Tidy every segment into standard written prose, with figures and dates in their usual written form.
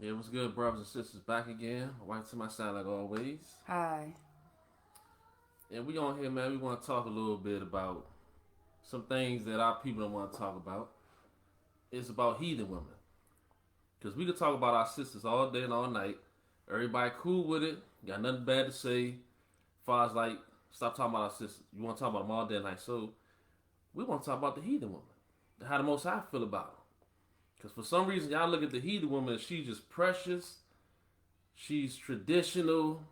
Yeah, what's good, brothers and sisters? Back again. Wife to my side, like always. Hi. And we on here, man. We want to talk a little bit about some things that our people don't want to talk about. It's about heathen women. Because we could talk about our sisters all day and all night. Everybody cool with it. Got nothing bad to say. As far as like, stop talking about our sisters. You want to talk about them all day and night. So, we want to talk about the heathen woman. How the Most High feel about them. Because for some reason, y'all look at the heathen woman, she's just precious. She's traditional.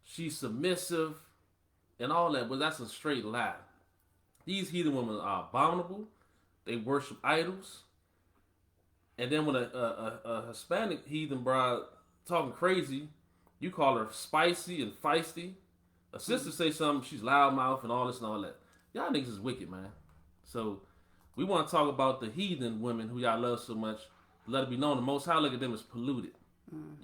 She's submissive. And all that. But that's a straight lie. These heathen women are abominable. They worship idols. And then when a Hispanic heathen bride talking crazy, you call her spicy and feisty. A sister say something, she's loudmouth and all this and all that. Y'all niggas is wicked, man. So we want to talk about the heathen women who y'all love so much. Let it be known, the Most High look at them as polluted. Mm-hmm.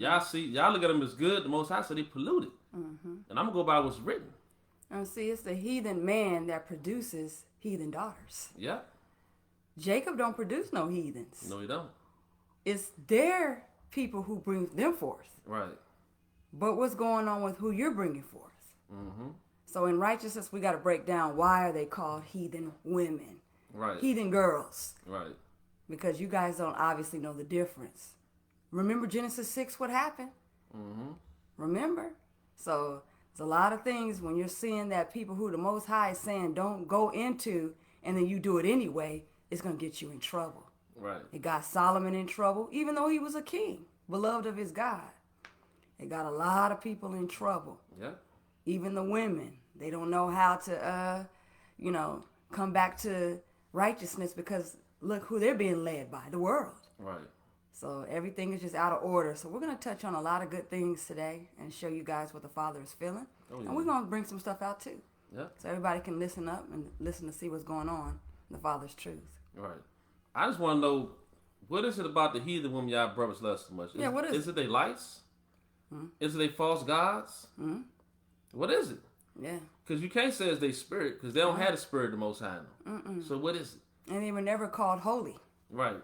Y'all look at them as good. The Most High said they polluted. Mm-hmm. And I'm gonna go by what's written. And see, it's the heathen man that produces heathen daughters. Yeah. Jacob don't produce no heathens. No, he don't. It's their people who bring them forth. Right. But what's going on with who you're bringing forth? Mm-hmm. So in righteousness, we got to break down why are they called heathen women, right? Heathen girls, right? Because you guys don't obviously know the difference. Remember Genesis 6? What happened? Mm-hmm. Remember? So there's a lot of things when you're seeing that people who the Most High is saying don't go into, and then you do it anyway, it's gonna get you in trouble. Right. It got Solomon in trouble, even though he was a king, beloved of his God. It got a lot of people in trouble. Yeah. Even the women, they don't know how to, come back to righteousness because look who they're being led by, the world. Right. So everything is just out of order. So we're going to touch on a lot of good things today and show you guys what the Father is feeling. Oh, yeah. And we're going to bring some stuff out too. Yeah. So everybody can listen up and listen to see what's going on in the Father's truth. Right. I just want to know, what is it about the heathen women y'all brothers love so much? What is it? Is it they lights? Mm-hmm. Is it they false gods? Mm-hmm. What is it? Yeah. Because you can't say it's their spirit, because they don't have the spirit of the Most High. So what is it? And they were never called holy. Right.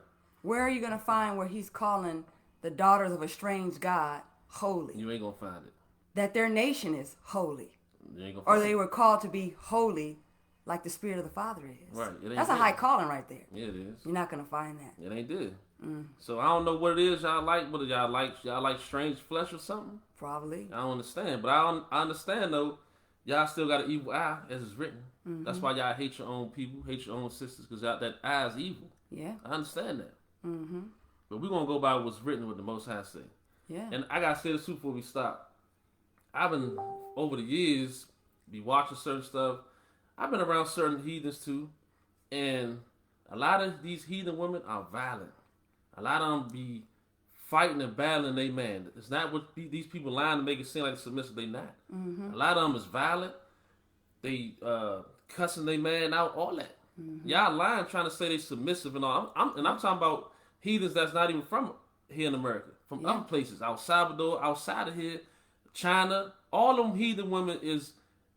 Where are you going to find where he's calling the daughters of a strange God holy? You ain't going to find it. That their nation is holy. You ain't gonna or find they it. were called to be holy like the spirit of the Father is. Right. That's a high calling right there. Yeah, it is. You're not going to find that. It ain't there. So I don't know what it is y'all like. What do y'all like? Y'all like strange flesh or something? Probably. I don't understand. But I understand, though, y'all still got an evil eye, as it's written. Mm-hmm. That's why y'all hate your own people, hate your own sisters, because that eye is evil. Yeah. I understand that. Mm-hmm. But we're going to go by what's written, what the Most High say. Yeah. And I got to say this too before we stop. I've been, over the years, be watching certain stuff. I've been around certain heathens too. And a lot of these heathen women are violent. A lot of them be fighting and battling they man. It's not what these people lying to make it seem like submissive. They not. Mm-hmm. A lot of them is violent. They cussing they man out. All that. Mm-hmm. Y'all lying, trying to say they submissive and all. I'm talking about heathens that's not even from here in America, from other places, El Salvador, outside of here, China. All them heathen women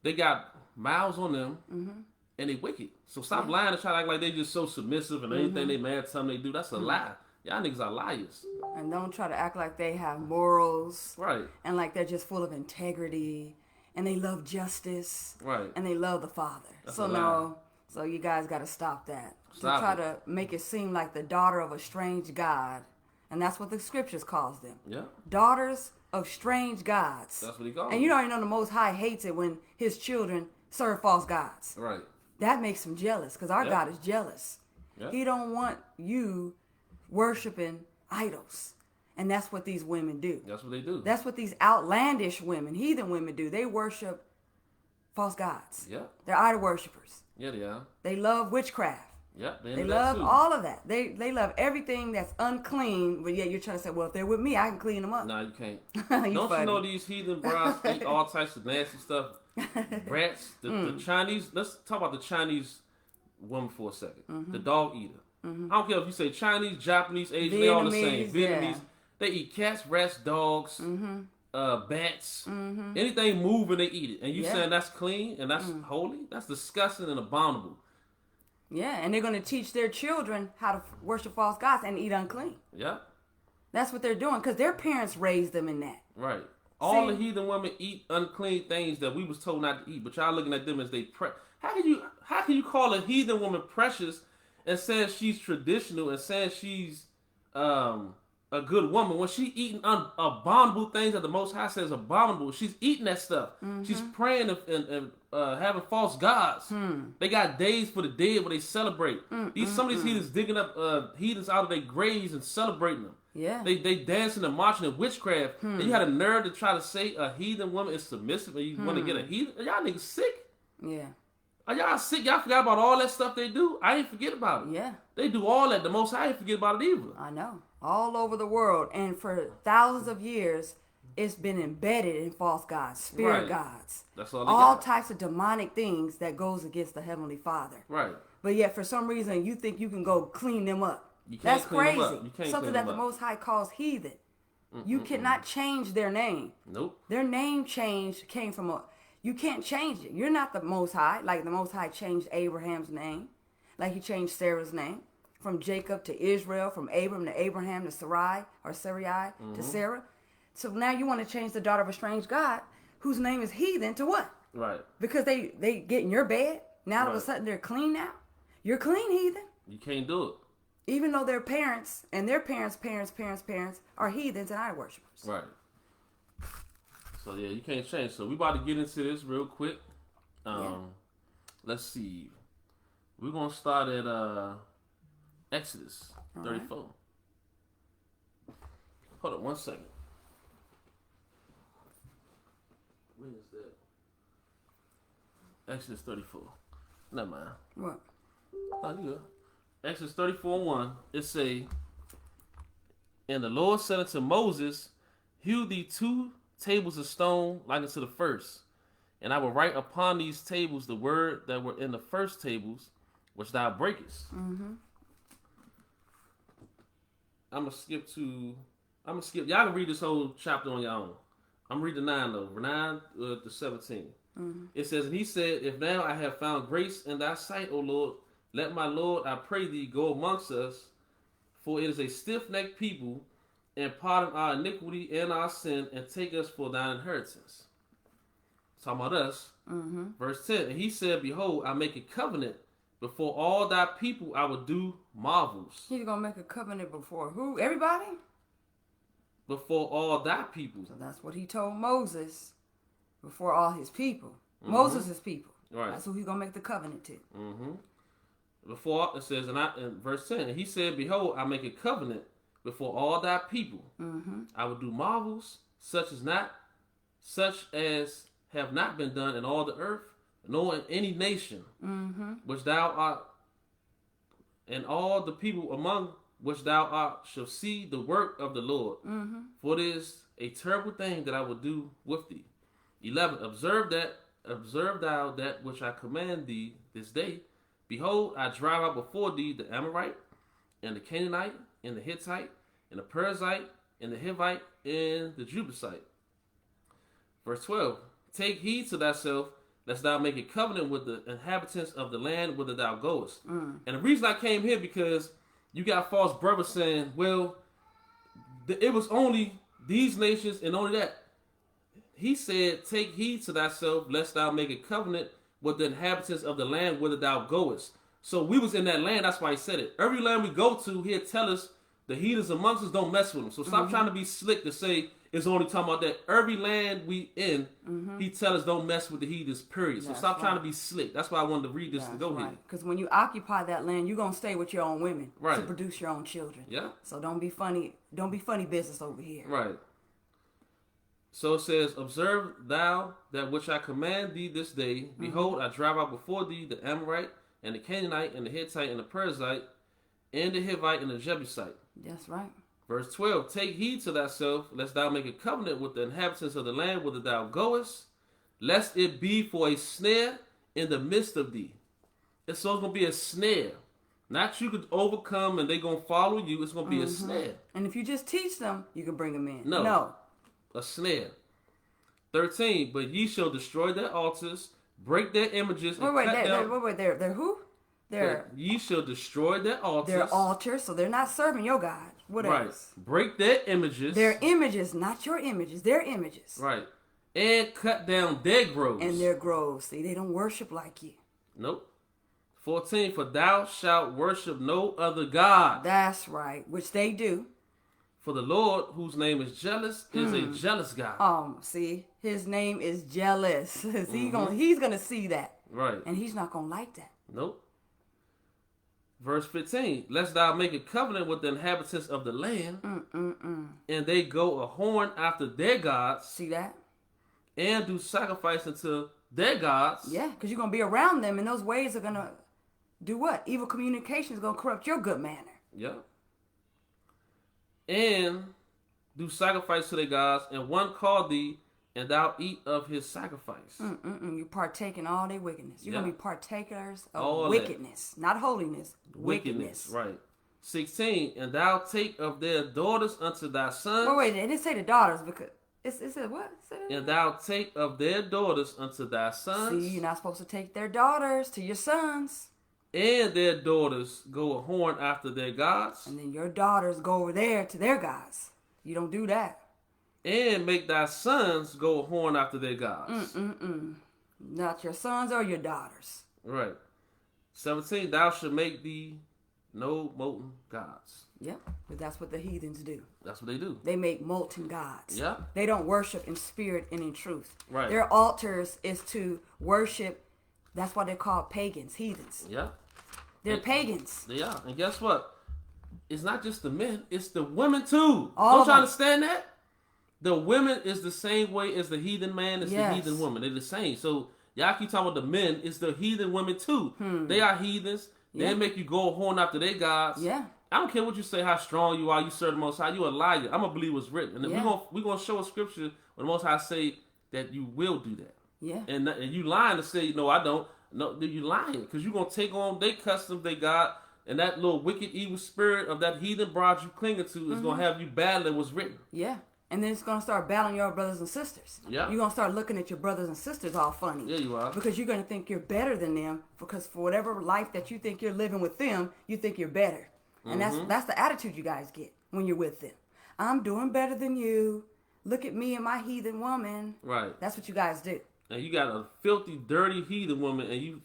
they got mouths on them, and they wicked. So stop lying and try to act like they just so submissive and anything they man tell them they do. That's a lie. Y'all niggas are liars. And don't try to act like they have morals. Right. And like they're just full of integrity. And they love justice. Right. And they love the Father. That's so no. So you guys got to stop that. Stop to try to make it seem like the daughter of a strange God. And that's what the scriptures calls them. Yeah. Daughters of strange gods. That's what he calls them. And you already know the Most High hates it when his children serve false gods. Right. That makes him jealous because our God is jealous. Yep. He don't want you worshiping idols. And that's what these women do. That's what they do. That's what these outlandish women, heathen women do. They worship false gods. Yeah. They're idol worshipers. Yeah, they are. They love witchcraft. Yeah, they love all of that. They love everything that's unclean, but yet you're trying to say, well, if they're with me, I can clean them up. No, you can't. Don't you know these heathen brides eat all types of nasty stuff? Rats, the Chinese. Let's talk about the Chinese woman for a second. Mm-hmm. The dog eater. Mm-hmm. I don't care if you say Chinese, Japanese, Asian, they all the same. Vietnamese. Yeah. They eat cats, rats, dogs, bats. Mm-hmm. Anything moving, they eat it. And you saying that's clean and that's holy? That's disgusting and abominable. Yeah, and they're going to teach their children how to worship false gods and eat unclean. Yeah. That's what they're doing because their parents raised them in that. Right. All the heathen women eat unclean things that we was told not to eat, but y'all looking at them as they How can you call a heathen woman precious and saying she's traditional and saying she's a good woman when she eating abominable things that the Most High says abominable? She's eating that stuff. She's praying and having false gods. They got days for the dead where they celebrate. Some of these heathens digging up heathens out of their graves and celebrating them. Yeah. They dancing and marching in witchcraft. And you had a nerve to try to say a heathen woman is submissive and you want to get a heathen? Are y'all niggas sick? Yeah. Are y'all sick? Y'all forgot about all that stuff they do? I ain't forget about it. Yeah. They do all that. The Most High ain't forget about it either. I know. All over the world. And for thousands of years, it's been embedded in false gods, spirit gods. That's all types of demonic things that goes against the Heavenly Father. Right. But yet, for some reason, you think you can go clean them up. You can't That's clean crazy. them up. You can't Something clean that them the up. Most High calls heathen. You cannot change their name. Nope. Their name change came from a... You can't change it. You're not the Most High. Like the Most High changed Abraham's name. Like he changed Sarah's name. From Jacob to Israel. From Abram to Abraham to Sarai. Or Sarai to Sarah. So now you want to change the daughter of a strange God whose name is heathen to what? Right. Because they get in your bed. Now all of a sudden they're clean now. You're clean, heathen. You can't do it. Even though their parents and their parents' parents are heathens and idol worshipers. Right. So yeah, you can't change. So we about to get into this real quick. Let's see. We're gonna start at Exodus 34. Right. Hold on 1 second. When is that? Exodus 34. Never mind. What? Oh, you good. Exodus 34:1. It say, and the Lord said unto Moses, hew thee 2 tables of stone like unto the first, and I will write upon these tables the word that were in the first tables, which thou breakest. I'm gonna skip. Y'all can read this whole chapter on your own. I'm reading 9 though, 9 to 17. It says, and he said, if now I have found grace in thy sight, O Lord, let my Lord, I pray thee, go amongst us, for it is a stiff-necked people, and pardon our iniquity and our sin, and take us for thine inheritance. Talking about us. Verse 10, and he said, behold, I make a covenant before all thy people, I will do marvels. He's going to make a covenant before who? Everybody? Before all thy people. So that's what he told Moses before all his people. Moses' people. Right. That's who he's going to make the covenant to. Before, it says, in verse 10, and he said, behold, I make a covenant before all thy people. I will do marvels such as have not been done in all the earth, nor in any nation, which thou art, and all the people among which thou art shall see the work of the Lord. For it is a terrible thing that I will do with thee. 11, observe thou that which I command thee this day. Behold, I drive out before thee the Amorite, and the Canaanite, and the Hittite, and the Perizzite, and the Hivite, and the Jebusite. Verse 12, take heed to thyself, lest thou make a covenant with the inhabitants of the land whither thou goest. And the reason I came here, because you got false brothers saying, well, it was only these nations and only that. He said, take heed to thyself, lest thou make a covenant with the inhabitants of the land whither thou goest. So we was in that land, that's why he said it. Every land we go to, he'll tell us the heathens amongst us don't mess with them. So stop trying to be slick to say it's only talking about that. Every land we in, he tell us don't mess with the heathens, period. So stop trying to be slick. That's why I wanted to read this to go here. Because when you occupy that land, you're going to stay with your own women to produce your own children. Yeah. So don't be funny business over here. Right. So it says, observe thou that which I command thee this day. Behold, I drive out before thee the Amorite, and the Canaanite, and the Hittite, and the Perizzite, and the Hivite, and the Jebusite. That's right. Verse 12, take heed to thyself, lest thou make a covenant with the inhabitants of the land whither thou goest, lest it be for a snare in the midst of thee. And so it's going to be a snare. Not you could overcome and they going to follow you. It's going to be a snare. And if you just teach them, you can bring them in. No. A snare. 13, but ye shall destroy their altars, break their images, and cut down. Wait, they're who? Ye shall destroy their altars. Their altars, so they're not serving your God. What right. else? Break their images. Their images, not your images. Their images. Right. And cut down their groves. And their groves. See, they don't worship like you. Nope. 14, for thou shalt worship no other God. That's right, which they do. For the Lord, whose name is jealous, is a jealous God. See, his name is jealous. He's gonna see that. Right. And he's not gonna like that. Nope. Verse 15, lest thou make a covenant with the inhabitants of the land, and they go a horn after their gods. See that? And do sacrifice unto their gods. Yeah, because you're gonna be around them, and those ways are gonna do what? Evil communication is gonna corrupt your good manner. Yeah. And do sacrifice to their gods, and one call thee, and thou eat of his sacrifice. You partake in all their wickedness. You're gonna be partakers of all wickedness, not holiness. Wickedness. Right. 16, and thou take of their daughters unto thy sons. Wait, it didn't say the daughters because it said what? And thou take of their daughters unto thy sons. See, you're not supposed to take their daughters to your sons. And their daughters go a horn after their gods. And then your daughters go over there to their gods. You don't do that. And make thy sons go a horn after their gods. Not your sons or your daughters. Right. 17, thou shalt make thee no molten gods. Yep, but that's what the heathens do. That's what they do. They make molten gods. Yeah. They don't worship in spirit and in truth. Right. Their altars is to worship. That's why they're called pagans, heathens. Yeah. They're pagans. They are. And guess what? It's not just the men, it's the women too. All Don't you of understand that? The women is the same way as the heathen man is the heathen woman. They're the same. So y'all keep talking about the men, it's the heathen women too. They are heathens. They make you go a horn after their gods. Yeah. I don't care what you say, how strong you are, you serve the Most High, you a liar. I'm going to believe what's written. And we're gonna show a scripture where the Most High say that you will do that. Yeah. And you lying to say, no, I don't. No, you lying. Because you're going to take on their customs they got, and that little wicked, evil spirit of that heathen bride you clinging to is going to have you battling what's written. Yeah. And then it's going to start battling your brothers and sisters. Yeah. You're going to start looking at your brothers and sisters all funny. Yeah, you are. Because you're going to think you're better than them. Because for whatever life that you think you're living with them, you think you're better. And that's the attitude you guys get when you're with them. I'm doing better than you. Look at me and my heathen woman. Right. That's what you guys do. And you got a filthy, dirty heathen woman, and you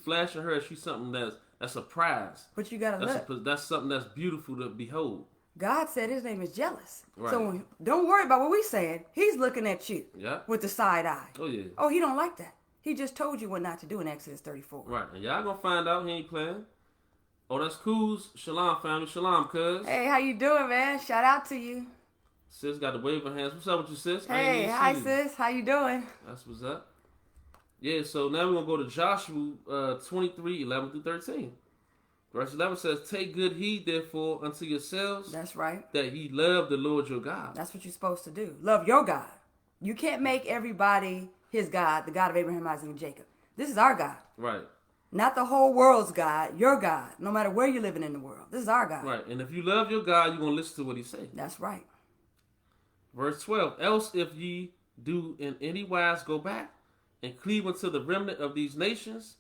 flashing her, she's something that's a prize. But you got to look. That's something that's beautiful to behold. God said his name is jealous. Right. So don't worry about what we saying. He's looking at you with the side eye. Oh, yeah. Oh, he don't like that. He just told you what not to do in Exodus 34. Right. And y'all gonna find out he ain't playing. Oh, that's cool. Shalom, family. Shalom, cuz. Hey, how you doing, man? Shout out to you. Sis got the waving hands. What's up with you, sis? Hey, hi, sis. How you doing? That's what's up. Yeah, so now we're going to go to Joshua 23, 11 through 13. Verse 11 says, take good heed, therefore, unto yourselves. That's right. That ye love the Lord your God. That's what you're supposed to do. Love your God. You can't make everybody his God, the God of Abraham, Isaac, and Jacob. This is our God. Right. Not the whole world's God, your God, no matter where you're living in the world. This is our God. Right. And if you love your God, you're going to listen to what he say. That's right. Verse 12, else if ye do in any wise go back and cleave unto the remnant of these nations,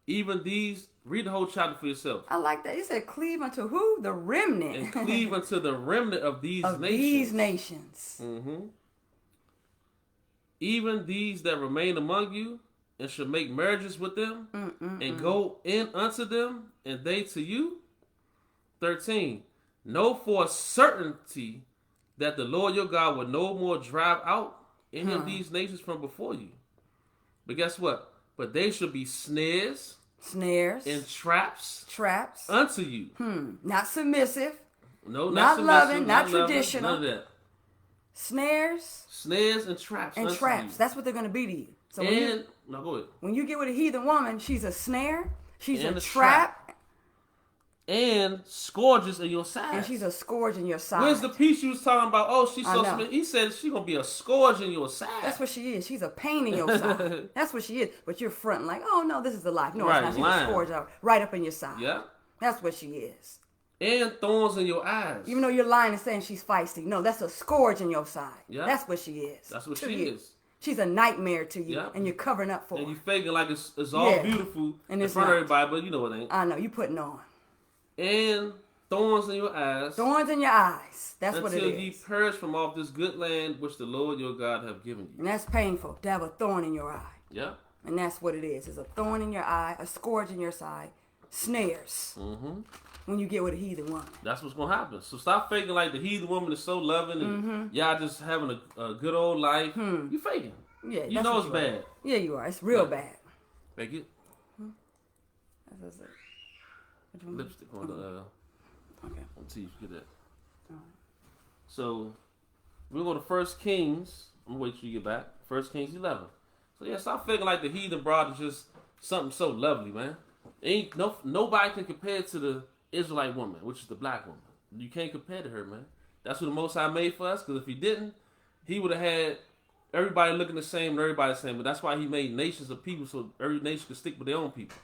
even these, read the whole chapter for yourself. I like that. He said cleave unto who? The remnant. And cleave unto the remnant of these nations. Mm-hmm. Even these that remain among you, and shall make marriages with them, and go in unto them, and they to you. 13. Know for certainty that the Lord your God will no more drive out any of these nations from before you. But guess what? But they shall be snares. Snares. And traps. Traps. Unto you. Not submissive. No, not submissive, loving. Not loving, traditional. none of that. Snares. Snares and traps. And traps. You. That's what they're going to be to you. So now go ahead. When you get with a heathen woman, she's a snare. She's a trap. And scourges in your side. And she's a scourge in your side. Where's the piece you was talking about? Oh, she's so smooth. He said she's going to be a scourge in your side. That's what she is. She's a pain in your side. That's what she is. But you're fronting like, oh, no, this is the life. No, right, it's not. She's a scourge right up in your side. Yeah. That's what she is. And thorns in your eyes. Even though you're lying and saying she's feisty. No, that's a scourge in your side. Yeah. That's what she is. That's what she is. She's a nightmare to you, and you're covering up for her. And you faking like it's all beautiful in front of everybody, but you know it ain't. I know, you putting on. And thorns in your eyes. Thorns in your eyes. That's what it is. Until ye perish from off this good land which the Lord your God have given you. And that's painful to have a thorn in your eye. Yeah. And that's what it is. It's a thorn in your eye, a scourge in your side, snares. Mm-hmm. When you get with a heathen woman. That's what's going to happen. So stop faking like the heathen woman is so loving and y'all just having a good old life. You faking. Yeah, you know it's bad. Yeah, you are. It's real bad. Fake it. That's it. Lipstick on the Okay. on teeth. Get that. So we're going to 1 Kings. I'm gonna wait till you get back. 1 Kings 11. So yeah, stop faking like the heathen broad is just something so lovely, man. Ain't nobody can compare to the Israelite woman, which is the black woman. You can't compare to her, man. That's what the Most High made for us. Because if he didn't, he would have had everybody looking the same and everybody the same. But that's why he made nations of people so every nation could stick with their own people.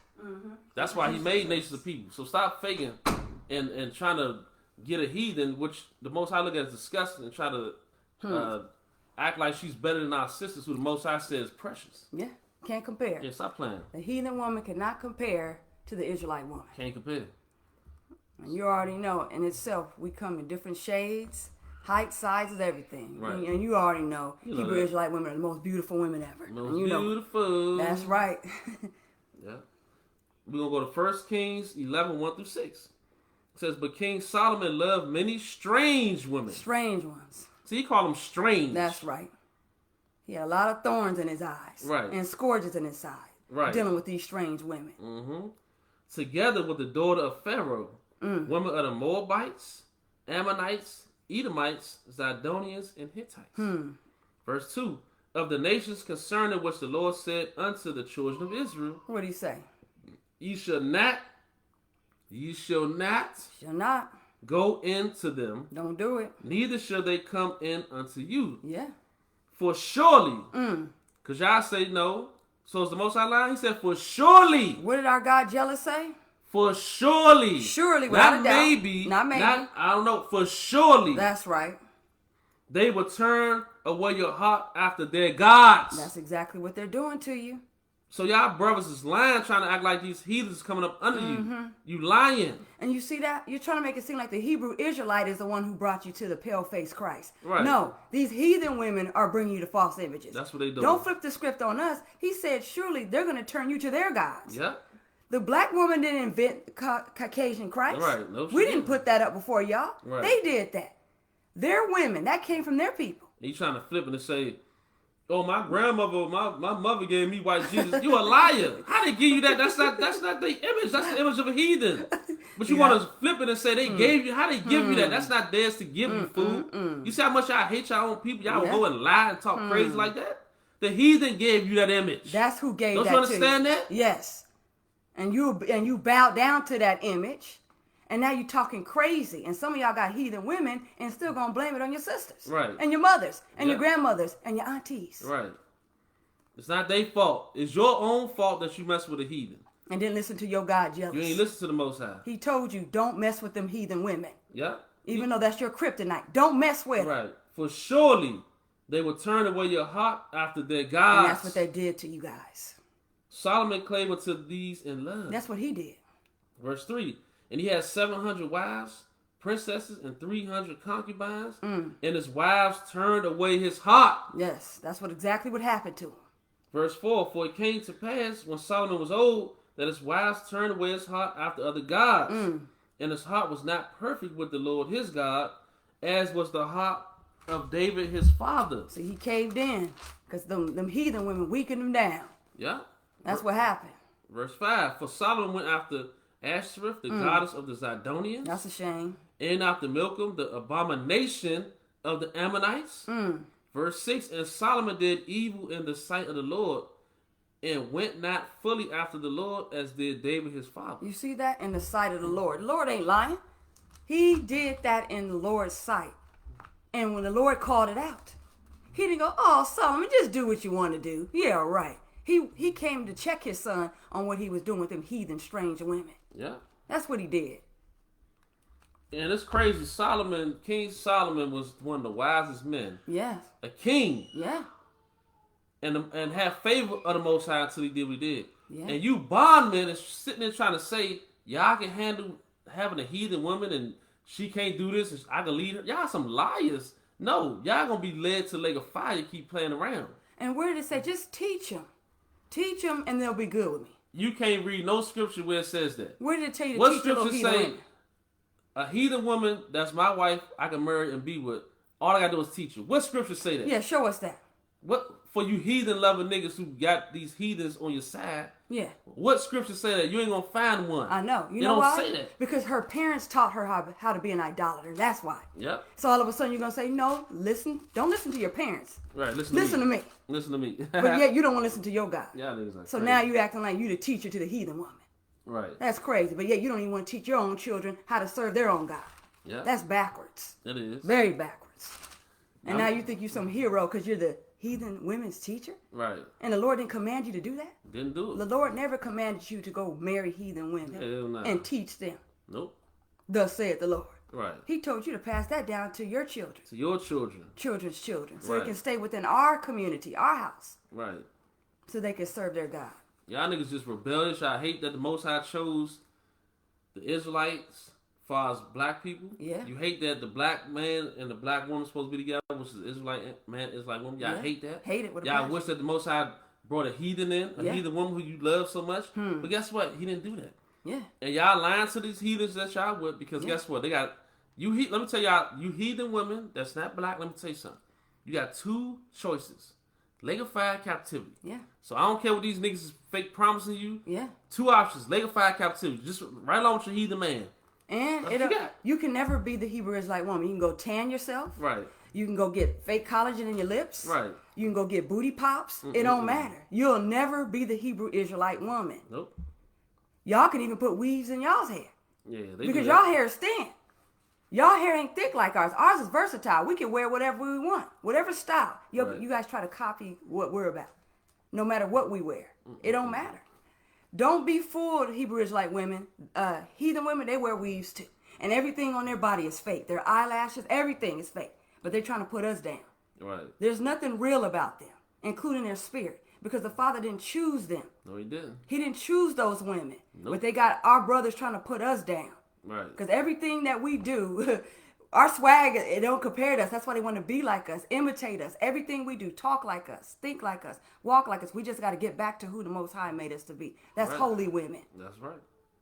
That's why he made nations of people. So stop faking and trying to get a heathen, which the Most High look at as disgusting, and try to act like she's better than our sisters, who the Most High says precious. Yeah, can't compare. Yeah, stop playing. The heathen woman cannot compare to the Israelite woman. Can't compare. And you already know, in itself, we come in different shades, height, sizes, everything. Right. And you already know, You know Hebrew that. Israelite women are the most beautiful women ever. Most And you know, beautiful. that's right. Yeah. We're going to go to 1 Kings 11, 1 through 6. It says, but King Solomon loved many strange women. Strange ones. See, he called them strange. That's right. He had a lot of thorns in his eyes. Right. And scourges in his side. Right. Dealing with these strange women. Mm-hmm. Together with the daughter of Pharaoh, women of the Moabites, Ammonites, Edomites, Zidonians, and Hittites. Verse 2. Of the nations concerning which the Lord said unto the children of Israel, What did he say? Ye shall not Shall not. go into them, Don't do it. neither shall they come in unto you. Yeah. For surely, because y'all say no, so is the Most High lying? He said, for surely, What did our God jealous say? for surely, Surely, without not a doubt. maybe, Not maybe. I don't know, for surely, That's right. they will turn away your heart after their gods. That's exactly what they're doing to you. So y'all brothers is lying, trying to act like these heathens coming up under you. You lying. And you see that? You're trying to make it seem like the Hebrew Israelite is the one who brought you to the pale-faced Christ. Right. No, these heathen women are bringing you to false images. That's what they do. Don't flip the script on us. He said, surely they're going to turn you to their gods. Yeah. The black woman didn't invent Caucasian Christ. Right. No, we she didn't put that up before y'all. Right. They did that. Their women. That came from their people. He trying to flip it and say, oh, my grandmother, my mother gave me white Jesus. You a liar. How they give you that? That's not the image. That's the image of a heathen. But you want to flip it and say they gave you, how they give you that? That's not theirs to give you, fool. You see how much y'all hate your own people? Y'all will go and lie and talk crazy like that? The heathen gave you that image. That's who gave Don't that you understand to you. that? Yes. And you bowed down to that image. And now you're talking crazy. And some of y'all got heathen women and still going to blame it on your sisters. Right. And your mothers. And Yeah. your grandmothers. And your aunties. Right. It's not their fault. It's your own fault that you mess with a heathen. And didn't listen to your God jealous. You ain't listen to the Most High. He told you, don't mess with them heathen women. Yeah. Even though that's your kryptonite. Don't mess with them. Right. For surely they will turn away your heart after their gods. And that's what they did to you guys. Solomon clave unto these in love. That's what he did. Verse 3. And he had 700 wives, princesses, and 300 concubines. And his wives turned away his heart. Yes, that's exactly what happened to him. Verse 4. For it came to pass when Solomon was old that his wives turned away his heart after other gods. And his heart was not perfect with the Lord his God, as was the heart of David his father. See, he caved in because them heathen women weakened him down. Yeah. That's what happened. Verse 5. For Solomon went after Ashtoreth, the goddess of the Zidonians. That's a shame. And after Milcom, the abomination of the Ammonites. Verse 6. And Solomon did evil in the sight of the Lord, and went not fully after the Lord, as did David his father. You see that? In the sight of the Lord. The Lord ain't lying. He did that in the Lord's sight. And when the Lord called it out, he didn't go, oh, Solomon, just do what you want to do. Yeah, right. He came to check his son on what he was doing with them heathen strange women. Yeah. That's what he did. And it's crazy. King Solomon was one of the wisest men. Yes. A king. Yeah. And had favor of the Most High until he did what he did. Yeah. And you bondmen is sitting there trying to say, y'all can handle having a heathen woman and she can't do this and I can lead her. Y'all some liars. No, y'all gonna be led to the lake of fire. Keep playing around. And where did it say? Just teach them, and they'll be good with me. You can't read no scripture where it says that. Where did it tell you to what teach little scripture heathen say? women? A heathen woman that's my wife, I can marry and be with. All I gotta do is teach her. What scripture say that? Yeah, show us that. What for you heathen loving niggas who got these heathens on your side? Yeah. What scripture say that? You ain't gonna find one. I know. You They know don't why? say that. Because her parents taught her how to be an idolater. That's why. Yep. So all of a sudden you're gonna say, no, listen, don't listen to your parents. Right. Listen to me. Listen to me. But yet you don't want to listen to your God. Yeah, niggas like so crazy. now you acting like you the teacher to the heathen woman. Right. That's crazy. But yet you don't even want to teach your own children how to serve their own God. Yeah. That's backwards. It is. Very backwards. And now you think you're some hero because you're the heathen women's teacher? Right. And the Lord didn't command you to do that? Didn't do it. The Lord never commanded you to go marry heathen women and teach them. Nope. Thus saith the Lord. Right. He told you to pass that down to your children. To your children. Children's children. So Right. they can stay within our community, our house. Right. So they can serve their God. Y'all niggas just rebellious. I hate that the Most High chose the Israelites as far as black people. Yeah. You hate that the black man and the black woman supposed to be together, which is Israelite man, Israelite woman. Y'all hate that. Hate it with a Y'all passion. wish that the Most High brought a heathen in, a heathen woman who you love so much. But guess what? He didn't do that. Yeah. And y'all lying to these heathens that y'all with because guess what? They got you. Let me tell y'all, you heathen women that's not black. Let me tell you something. You got two choices: lake of fire, captivity. Yeah. So I don't care what these niggas is fake promising you. Yeah. Two options: lake of fire, captivity. Just right along with your heathen man. And you can never be the Hebrew Israelite woman. You can go tan yourself. Right. You can go get fake collagen in your lips. Right. You can go get booty pops. It don't matter. You'll never be the Hebrew Israelite woman. Nope. Y'all can even put weaves in y'all's hair. Yeah. They Because do y'all that. hair is thin. Y'all hair ain't thick like ours. Ours is versatile. We can wear whatever we want. Whatever style. Right. You guys try to copy what we're about. No matter what we wear. It don't matter. Don't be fooled, Hebrew Israelite women. Heathen women, they wear weaves too. And everything on their body is fake. Their eyelashes, everything is fake. But they're trying to put us down. Right. There's nothing real about them, including their spirit. Because the Father didn't choose them. No, he didn't. He didn't choose those women. Nope. But they got our brothers trying to put us down. Right. Because everything that we do, our swag, it don't compare to us. That's why they want to be like us, imitate us. Everything we do, talk like us, think like us, walk like us. We just got to get back to who the Most High made us to be. That's Right. holy women. That's right.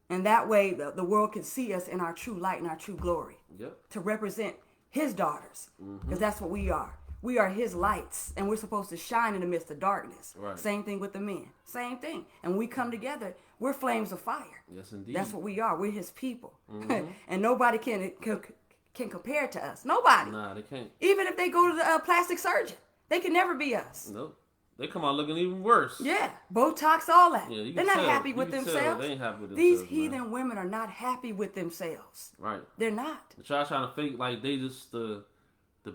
And that way the world can see us in our true light and our true glory. Yep. To represent his daughters. Because that's what we are. We are his lights. And we're supposed to shine in the midst of darkness. Right. Same thing with the men. Same thing. And when we come together, we're flames of fire. Yes, indeed. That's what we are. We're his people. And nobody can compare to us. Nobody. Nah, they can't. Even if they go to the plastic surgeon. They can never be us. Nope. They come out looking even worse. Yeah. Botox, all that. Yeah, you They're can not tell. happy You with can tell themselves. they ain't happy with These themselves, heathen man. women are not happy with themselves. Right. They're not. Y'all trying to fake like they just the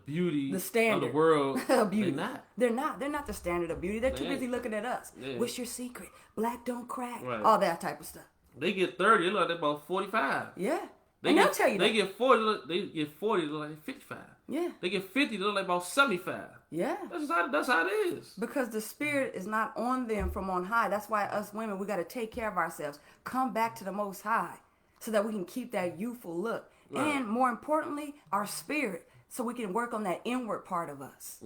beauty The standard of the world. of beauty. They not. They're not. They're not the standard of beauty. They're too They busy ain't. looking at us. Yeah. What's your secret? Black don't crack. Right. All that type of stuff. They get 30, they look like they're about 45. Yeah. They And get, they'll tell you they that. get 40, they get 40, they look like 55. Yeah. They get 50, they look like about 75. Yeah. That's how it is. Because the spirit is not on them from on high. That's why us women, we got to take care of ourselves. Come back to the Most High so that we can keep that youthful look. Right. And more importantly, our spirit, so we can work on that inward part of us.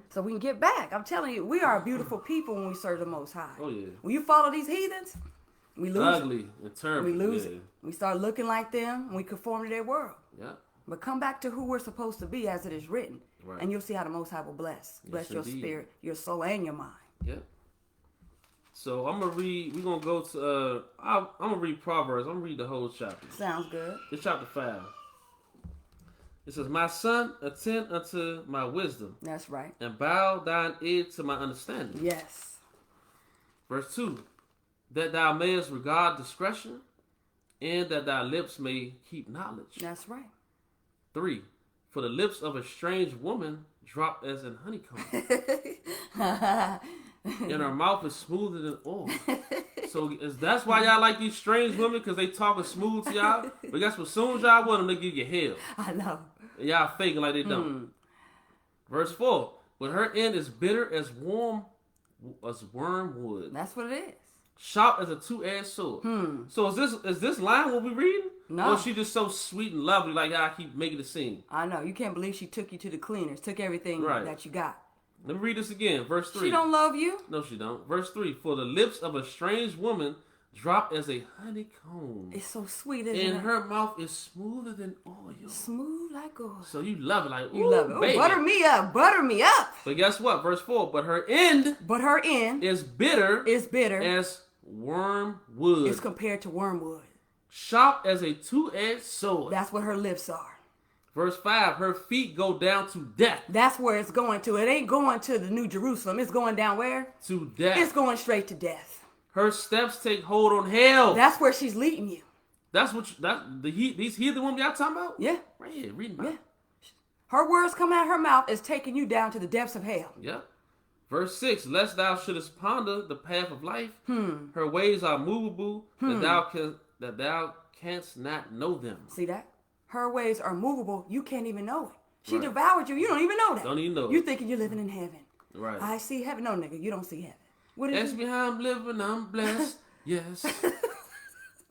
So we can get back. I'm telling you, we are a beautiful people when we serve the Most High. Oh, yeah. When you follow these heathens, we lose it. Ugly and terrible. We lose yeah. it. We start looking like them. We conform to their world. Yeah. But come back to who we're supposed to be as it is written. Right. And you'll see how the Most High will bless. Bless your indeed. spirit, your soul, and your mind. Yep. So I'm gonna read. We're gonna go to. I'm gonna read Proverbs. I'm gonna read the whole chapter. Sounds good. It's chapter 5. It says, "My son, attend unto my wisdom, That's right. and bow thine ear to my understanding." Yes. Verse 2: That thou mayest regard discretion, and that thy lips may keep knowledge. That's right. 3: For the lips of a strange woman drop as an honeycomb, and her mouth is smoother than oil. So that's why y'all like these strange women, because they talking smooth to y'all. But guess what? As soon as y'all want them, they give you hell. I know. And y'all faking like they don't. Verse 4: But her end is bitter as wormwood, That's what it is. sharp as a two-edged sword. So is this line what we reading? No. Or she just so sweet and lovely, like how I keep making it seem. I know. You can't believe she took you to the cleaners, took everything that you got. Let me read this again. Verse 3. She don't love you? No, she don't. Verse 3. For the lips of a strange woman drop as a honeycomb. It's so sweet, isn't it? And her mouth is smoother than oil. Smooth like oil. So you love it, like, you love it. Ooh, baby. butter me up, butter me up. But guess what? Verse 4. But her end is bitter as wormwood. It's compared to wormwood. Sharp as a two-edged sword. That's what her lips are. Verse 5, her feet go down to death. That's where it's going to. It ain't going to the New Jerusalem. It's going down where? To death. It's going straight to death. Her steps take hold on hell. That's where she's leading you. That's what these heathen women y'all talking about? Yeah. Right here, reading about. Yeah. Her words coming out of her mouth is taking you down to the depths of hell. Yep. Verse 6, lest thou shouldest ponder the path of life. Her ways are movable, that thou canst not know them. See that? Her ways are movable. You can't even know it. She devoured you. You don't even know that. Don't even know it. You thinking you're living in heaven. Right. I see heaven. No, nigga, you don't see heaven. What is Ask me how I'm living, I'm blessed. Yes.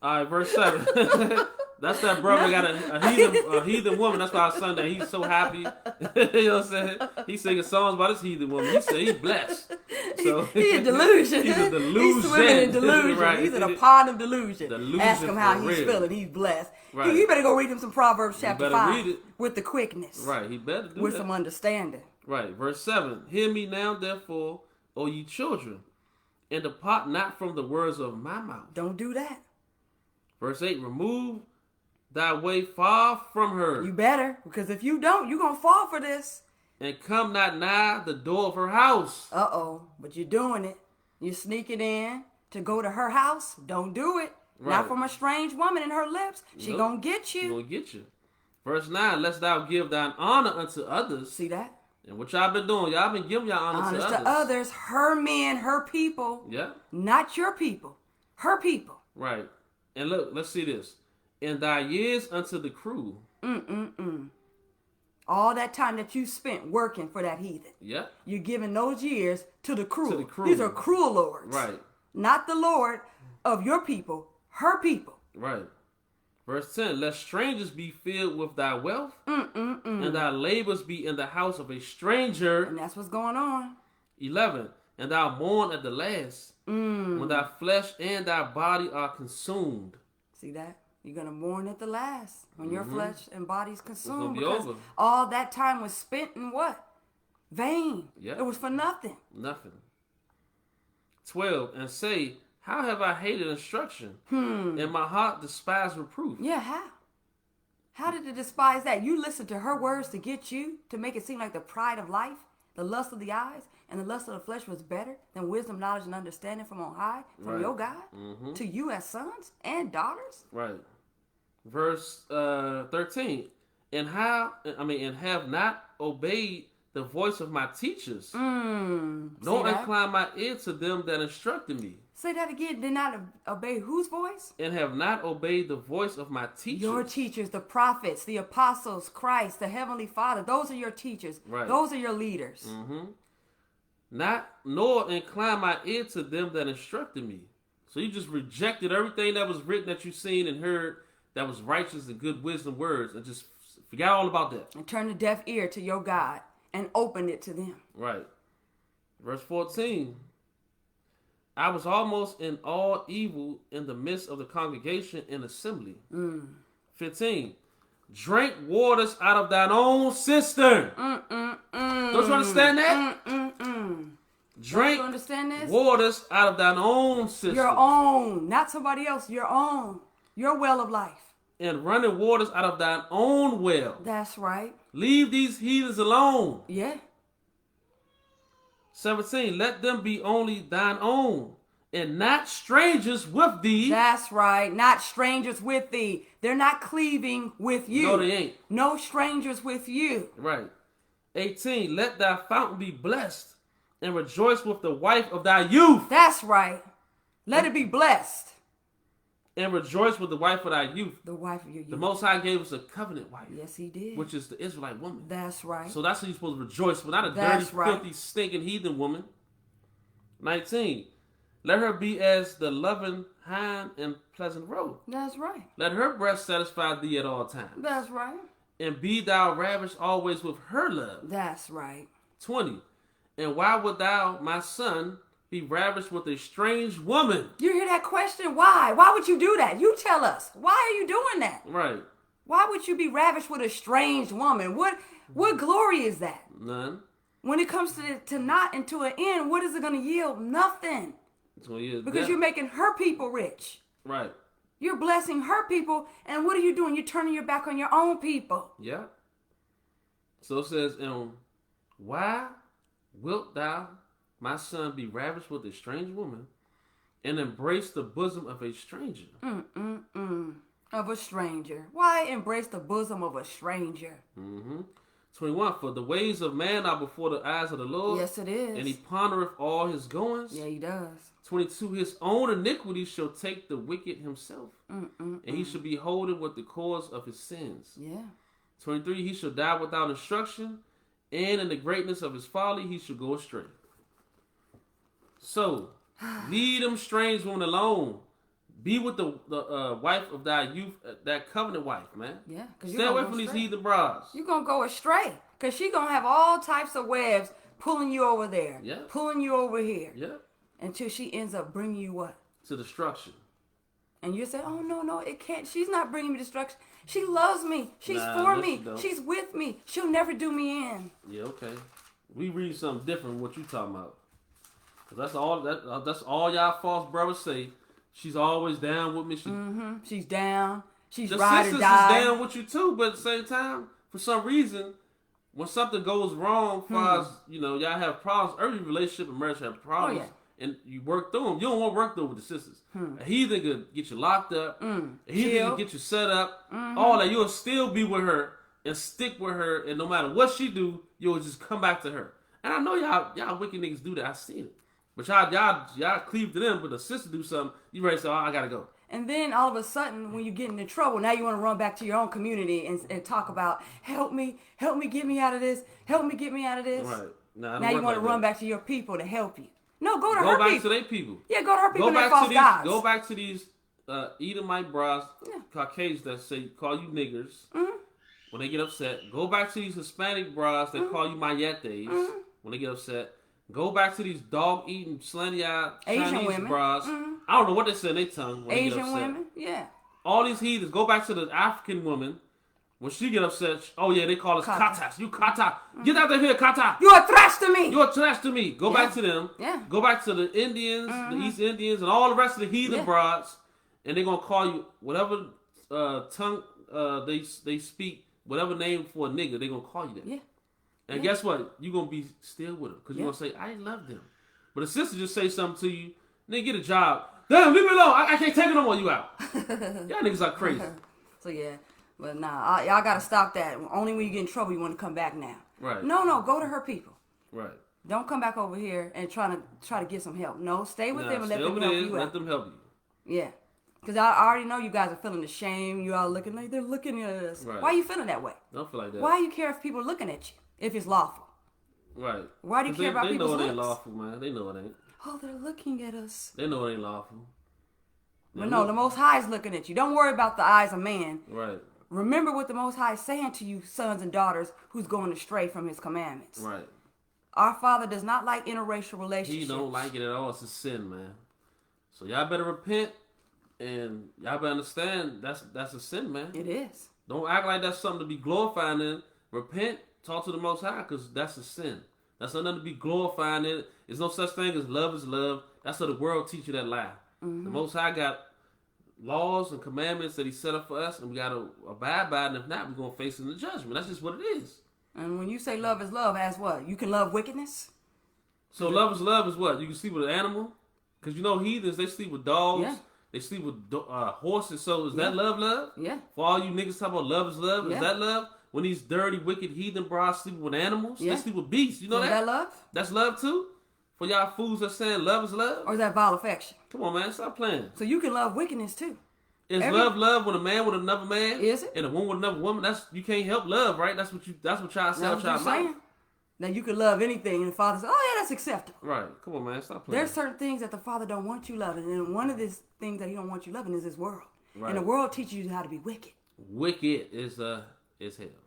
All right, verse 7. That's that brother got a heathen woman. That's why Sunday he's so happy. You know what I'm saying? He's singing songs about this heathen woman. He said he's blessed. So he in delusion. He's a delusion. He's swimming in delusion. Right. He's in a pond of delusion. Ask him how he's real. feeling. He's blessed. Right. You better go read him some Proverbs chapter 5 read it. with the quickness. Right. He better do with that. some understanding. Right. Verse 7. Hear me now, therefore, O ye children, and depart not from the words of my mouth. Don't do that. Verse 8. Remove thy way far from her. You better, because if you don't, you're going to fall for this. And come not nigh the door of her house. Uh-oh, but you're doing it. You're sneaking in to go to her house. Don't do it. Right. Not from a strange woman in her lips. She going to get you. She going to get you. Verse 9, lest thou give thine honor unto others. See that? And what y'all been doing, y'all been giving y'all honor to others. Her men, her people. Yeah. Not your people. Her people. Right. And look, let's see this. And thy years unto the cruel. All that time that you spent working for that heathen. Yeah. You're giving those years to the cruel. To the cruel. These are cruel lords. Right. Not the Lord of your people, her people. Right. Verse 10, lest strangers be filled with thy wealth, and thy labors be in the house of a stranger. And that's what's going on. 11, and thou mourn at the last, when thy flesh and thy body are consumed. See that? You're going to mourn at the last, when your flesh and body's consumed. It's gonna be because over. all that time was spent in what? Vain. Yep. It was for nothing. Nothing. 12, and say, how have I hated instruction, and my heart despised reproof? Yeah, how? How did it despise that? You listened to her words to get you, to make it seem like the pride of life, the lust of the eyes, and the lust of the flesh was better than wisdom, knowledge, and understanding from on high, from your God, to you as sons and daughters? Right. Verse 13, and have not obeyed the voice of my teachers, nor incline my ear to them that instructed me. Say that again. Did not obey whose voice? And have not obeyed the voice of my teachers. Your teachers, the prophets, the apostles, Christ, the Heavenly Father. Those are your teachers. Right. Those are your leaders. Nor incline my ear to them that instructed me. So you just rejected everything that was written that you seen and heard that was righteous and good wisdom words, and just forgot all about that. And turn a deaf ear to your God and open it to them. Right. Verse 14. I was almost in all evil in the midst of the congregation and assembly. 15. Drink waters out of thine own cistern. Don't you understand that? Drink Don't you understand this? waters out of thine own cistern. Your own. Not somebody else. Your own. Your well of life. And running waters out of thine own well. That's right. Leave these heathens alone. Yeah. 17. Let them be only thine own, and not strangers with thee. That's right. Not strangers with thee. They're not cleaving with you. No, they ain't. No strangers with you. Right. 18. Let thy fountain be blessed, and rejoice with the wife of thy youth. That's right. Let it be blessed. And rejoice with the wife of thy youth. The wife of your youth. The Most High gave us a covenant wife. Yes, he did. Which is the Israelite woman. That's right. So that's who you're supposed to rejoice with. Not a That's dirty, right. filthy, stinking heathen woman. 19. Let her be as the loving hind and pleasant road. That's right. Let her breast satisfy thee at all times. That's right. And be thou ravished always with her love. That's right. 20. And why would thou, my son, be ravished with a strange woman? You hear that question? Why? Why would you do that? You tell us. Why are you doing that? Right. Why would you be ravished with a strange woman? What glory is that? None. When it comes to not and to an end, what is it going to yield? Nothing. It's going to yield because death. you're making her people rich. Right. You're blessing her people, and what are you doing? You're turning your back on your own people. Yeah. So it says, why wilt thou, my son, be ravished with a strange woman and embrace the bosom of a stranger? Of a stranger. Why embrace the bosom of a stranger? 21. For the ways of man are before the eyes of the Lord. Yes, it is. And he pondereth all his goings. Yeah, he does. 22. His own iniquity shall take the wicked himself. And he shall be holden with the cause of his sins. Yeah. 23. He shall die without instruction. And in the greatness of his folly he shall go astray. So, leave them strange women alone. Be with the wife of thy youth, that covenant wife, man. Yeah. Stay away from these heathen brides. You're going to go astray. Because she's going to have all types of webs pulling you over there. Yeah. Pulling you over here. Yeah. Until she ends up bringing you what? To destruction. And you say, oh, no, it can't. She's not bringing me destruction. She loves me. She's for me. She's with me. She'll never do me in. Yeah, okay. We read something different than what you talking about. Cause that's all y'all false brothers say. She's always down with me. She's down. She's the ride or sisters die. is down with you too, but at the same time, for some reason, when something goes wrong, far as y'all have problems. Every relationship and marriage have problems, and you work through them. You don't want to work through with the sisters. A heathen could get you locked up. A heathen could get you set up. All that, you'll still be with her and stick with her, and no matter what she do, you'll just come back to her. And I know y'all wicked niggas do that. I seen it. But y'all cleave to them, but the sister do something, you ready to say, oh, I gotta go. And then all of a sudden, when you get into trouble, now you want to run back to your own community and talk about, help me, get me out of this, help me, get me out of this. Right. Now you want to run back to your people to help you. No, go to her people. Go back to their people. Yeah, go to her people and their false gods. Go back to these Edomite brides, Caucasians that call you niggers when they get upset. Go back to these Hispanic brides that call you mayetes when they get upset. Go back to these dog-eating, slanty-eyed Chinese brides. I don't know what they say in their tongue when they get upset. Asian women, yeah. All these heathens. Go back to the African woman. When she get upset, they call us katas. You kata. Get out of here, kata. You are trash to me. You are trash to me. Go back to them. Yeah. Go back to the Indians, the East Indians, and all the rest of the heathen brides. And they're going to call you whatever tongue they speak, whatever name for a nigga, they're going to call you that. Yeah. And guess what? You're going to be still with them. Because you're going to say, I love them. But a sister just say something to you, and then get a job. Damn, leave me alone. I can't take it no more. You out. Y'all niggas are crazy. So, yeah. But nah, y'all got to stop that. Only when you get in trouble, you want to come back now. Right. No, go to her people. Right. Don't come back over here and try to get some help. No, stay with them and let them help you out. Let them help you. Yeah. Because I already know you guys are feeling the shame. You all looking like they're looking at us. Right. Why are you feeling that way? Don't feel like that. Why do you care if people are looking at you? If it's lawful. Right. Why do you care about people's looks? They know it ain't lawful, man. They know it ain't. Oh, they're looking at us. They know it ain't lawful. But no, the Most High is looking at you. Don't worry about the eyes of man. Right. Remember what the Most High is saying to you, sons and daughters, who's going astray from his commandments. Right. Our Father does not like interracial relationships. He don't like it at all. It's a sin, man. So y'all better repent, and y'all better understand that's a sin, man. It is. Don't act like that's something to be glorified in. Repent, talk to the Most High, because that's a sin. That's nothing to be glorified in. There's no such thing as love is love. That's what the world teach you that lie. The Most High got laws and commandments that he set up for us, and we got to abide by it, and if not, we're going to face in the judgment. That's just what it is. And when you say love is love, as what? You can love wickedness? So love is what? You can sleep with an animal? Because heathens, they sleep with dogs. Yeah. They sleep with horses. So is that love? Yeah. For all you niggas talking about love is love, is that love? When these dirty, wicked heathen brides sleep with animals, they sleep with beasts. You know that? Is that love? That's love too? For y'all fools that saying love is love? Or is that vile affection? Come on, man. Stop playing. So you can love wickedness too. Is love when a man with another man? Is it? And a woman with another woman? You can't help love, right? That's what y'all say. That's what you're saying. That you can love anything, and the Father says, "Oh yeah, that's acceptable." Right. Come on, man. Stop playing. There's certain things that the Father don't want you loving, and one of these things that He don't want you loving is this world. Right. And the world teaches you how to be wicked. Wicked is hell.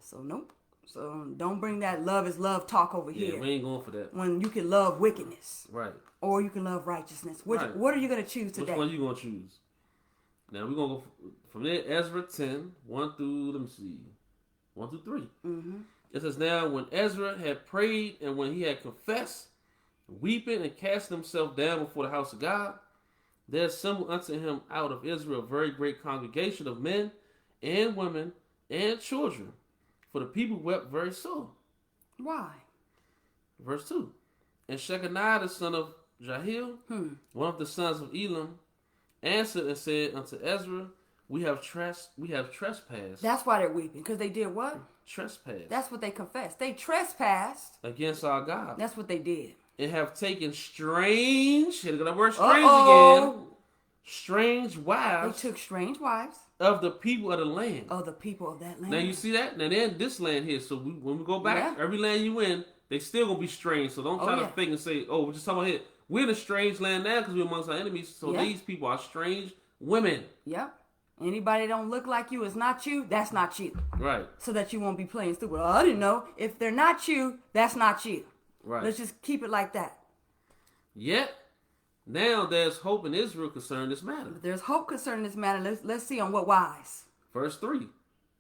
So nope. So don't bring that love is love talk over here. Yeah, we ain't going for that. When you can love wickedness. Right. Or you can love righteousness. What are you going to choose today? Which one you going to choose? Now we're going to go from there, Ezra 10, 1 through, 1 through 3. Mm-hmm. It says, now when Ezra had prayed and when he had confessed, weeping and casting himself down before the house of God, there assembled unto him out of Israel a very great congregation of men and women and children, for the people wept very sore. Why? Verse 2. And Shechaniah the son of Jahiel, one of the sons of Elam, answered and said unto Ezra, we have trespassed. That's why they're weeping, because they did what? Trespassed. That's what they confessed. They trespassed against our God. That's what they did. And have taken strange, here that word strange again, strange wives. They took strange wives. Of the people of the land. Of the people of that land. Now you see that? Now they're in this land here. So when we go back, every land you in, they still going to be strange. So don't try to think and say, oh, we're just talking about here. We're in a strange land now because we're amongst our enemies. So these people are strange women. Yep. Anybody don't look like you is not you, that's not you. Right. So that you won't be playing stupid. Oh, I didn't know. If they're not you, that's not you. Right. Let's just keep it like that. Yet, now there's hope in Israel concerning this matter. There's hope concerning this matter. Let's see on what wise. Verse 3.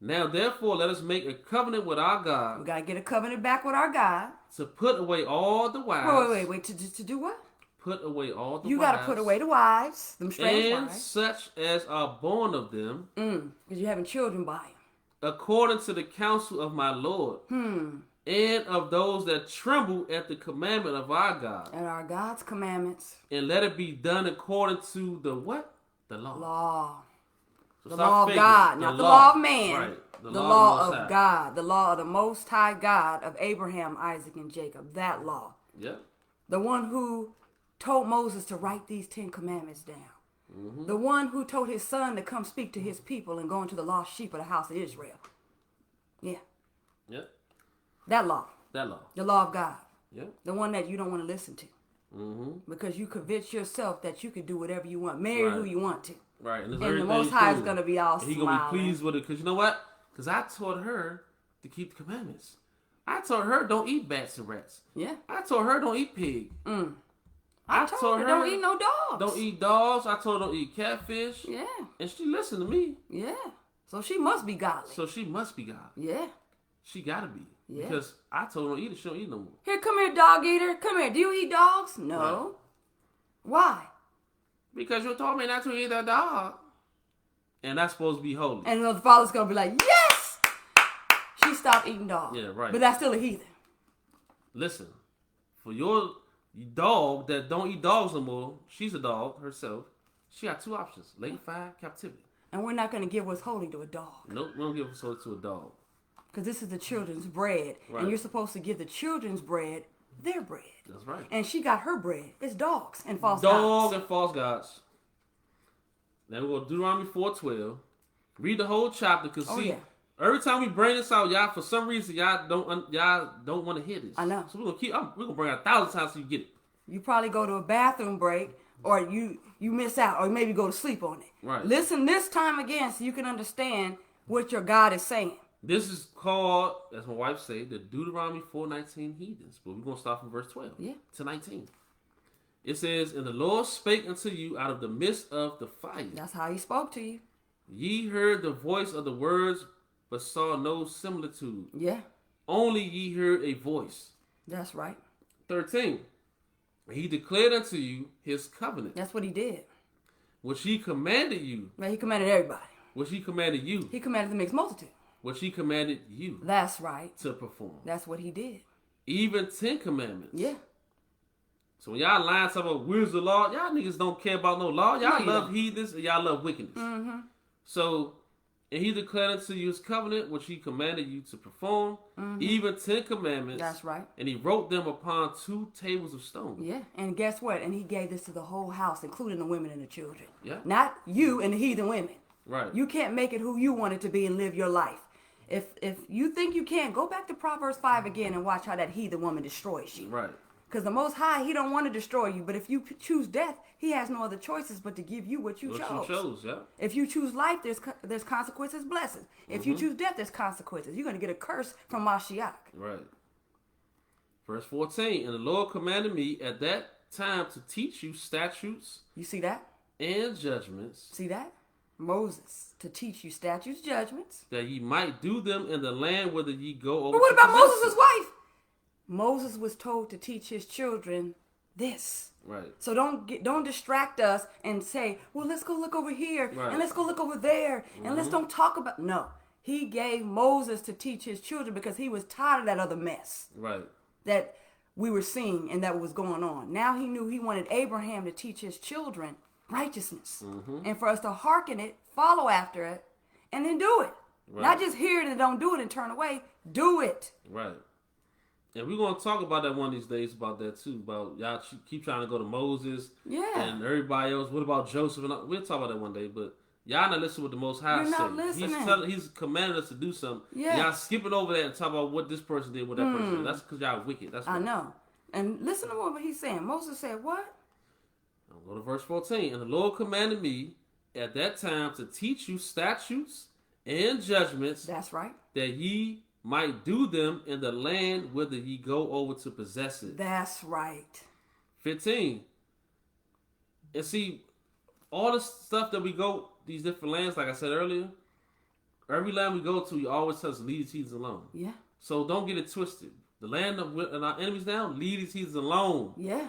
Now therefore let us make a covenant with our God. We got to get a covenant back with our God. To put away all the wives. Wait. To do what? Put away all the wives. You got to put away the wives. Them strange and wives. such as are born of them. Because you're having children by them. According to the counsel of my Lord. And of those that tremble at the commandment of our God. At our God's commandments. And let it be done according to the what? The law. Law. So the law of God, not the law of man. Right. The law of God. The law of the Most High God of Abraham, Isaac, and Jacob. That law. Yep. The one who told Moses to write these 10 commandments down. The one who told his son to come speak to his people and go into the lost sheep of the house of Israel. Yeah. Yep. That law. That law. The law of God. Yep. The one that you don't want to listen to. Because you convince yourself that you can do whatever you want. Marry who you want to. Right. And the Most High is going to be all smiling. He's going to be pleased with it. Because you know what? Because I taught her to keep the commandments. I told her don't eat bats and rats. Yeah. I told her don't eat pig. I told her don't eat no dogs. Don't eat dogs. I told her don't eat catfish. Yeah. And she listened to me. Yeah. So she must be godly. Yeah. Yeah. She got to be. Yeah. Because I told her don't eat it. She don't eat no more. Here, come here, dog eater. Come here. Do you eat dogs? No. Right. Why? Because you told me not to eat a dog. And that's supposed to be holy. And the father's going to be like, yes! She stopped eating dogs. Yeah, right. But that's still a heathen. Listen, for your dog that don't eat dogs no more, she's a dog herself. She got 2 options: lake fire, captivity. And we're not going to give what's holy to a dog. Nope, we don't give what's holy to a dog. Because this is the children's bread. Right. And you're supposed to give the children's bread their bread. That's right. And she got her bread. It's dogs and false gods. gods. And false gods. Now we go to Deuteronomy 4:12. Read the whole chapter, because every time we bring this out, y'all, for some reason, y'all don't want to hear this. I know. So we're gonna bring it 1,000 times so you get it. You probably go to a bathroom break, or you miss out, or maybe go to sleep on it. Right. Listen this time again so you can understand what your God is saying. This is called, as my wife said, the Deuteronomy 4:19 heathens. But we're going to start from verse 12 to 19. It says, and the Lord spake unto you out of the midst of the fire. That's how he spoke to you. Ye heard the voice of the words, but saw no similitude. Yeah. Only ye heard a voice. That's right. 13. He declared unto you his covenant. That's what he did. Which he commanded you. Well, he commanded everybody. Which he commanded you. He commanded the mixed multitude. Which he commanded you. That's right. To perform. That's what he did. Even 10 commandments. Yeah. So when y'all lying about where's the law, y'all niggas don't care about no law. Y'all love heathens and y'all love wickedness. So, and he declared unto you his covenant, which he commanded you to perform, even 10 commandments. That's right. And he wrote them upon 2 tables of stone. Yeah. And guess what? And he gave this to the whole house, including the women and the children. Yeah. Not you and the heathen women. Right. You can't make it who you want it to be and live your life. If you think you can, go back to Proverbs 5 again and watch how that heathen woman destroys you. Right. Because the Most High, he don't want to destroy you. But if you choose death, he has no other choices but to give you what you chose. What you chose, yeah. If you choose life, there's consequences, blessings. If you choose death, there's consequences. You're going to get a curse from Mashiach. Right. Verse 14, and the Lord commanded me at that time to teach you statutes. You see that? And judgments. See that? Moses, to teach you statutes, judgments. That ye might do them in the land whither ye go over. But what about Moses' wife? Moses was told to teach his children this. Right. So don't distract us and say, well, let's go look over here right. and let's go look over there and let's don't talk about. No, he gave Moses to teach his children because he was tired of that other mess. Right. That we were seeing and that was going on. Now he knew he wanted Abraham to teach his children righteousness and for us to hearken it, follow after it, and then do it. Right. Not just hear it and don't do it and turn away. Do it. Right. And we're going to talk about that one of these days, about that too. About y'all keep trying to go to Moses and everybody else. What about Joseph? And we'll talk about that one day. But y'all not listening to what the Most High You're not say. listening. He's commanding us to do something. Yeah. Y'all skipping over that and talk about what this person did, what that person did. That's because y'all wicked. That's I know. And listen to what he's saying. Moses said, what? I'll go to verse 14. And the Lord commanded me at that time to teach you statutes and judgments. That's right. That ye might do them in the land whither ye go over to possess it. That's right. 15. And see, all the stuff that we go, these different lands, like I said earlier, every land we go to, you always tell us to leave these heathens alone. Yeah. So don't get it twisted. The land of our enemies now, leave these heathens alone. Yeah.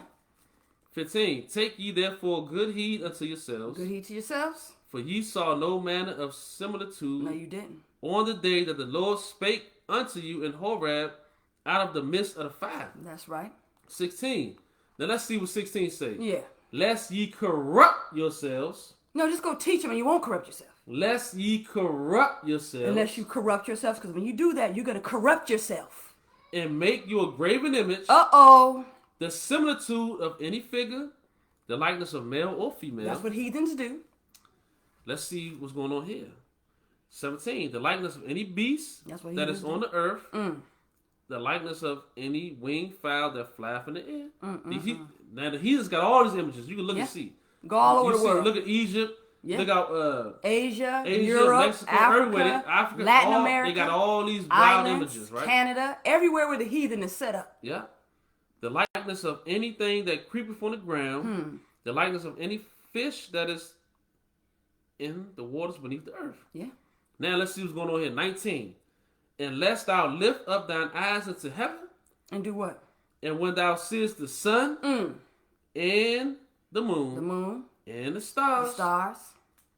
15. Take ye therefore good heed unto yourselves. Good heed to yourselves. For ye saw no manner of similitude. No, you didn't. On the day that the Lord spake unto you in Horeb out of the midst of the fire. That's right. 16. Now let's see what 16 say. Yeah. Lest ye corrupt yourselves. No, just go teach them and you won't corrupt yourself. Lest ye corrupt yourselves. Unless you corrupt yourselves, because when you do that, you're going to corrupt yourself. And make you a graven image. Uh-oh. The similitude of any figure. The likeness of male or female. That's what heathens do. Let's see what's going on here. 17. The likeness of any beast that is on the earth. The likeness of any winged fowl that fly in the air. Now the heathens got all these images. You can look and see. Go all over the world. Look at Egypt. Yeah. Look out Asia, Europe, Mexico, Africa, Latin America. They got all these wild islands, images, right? Canada, everywhere where the heathen is set up. Yeah. The likeness of anything that creepeth on the ground. The likeness of any fish that is in the waters beneath the earth. Yeah. Now let's see what's going on here. 19. And lest thou lift up thine eyes into heaven. And do what? And when thou seest the sun and the moon and the stars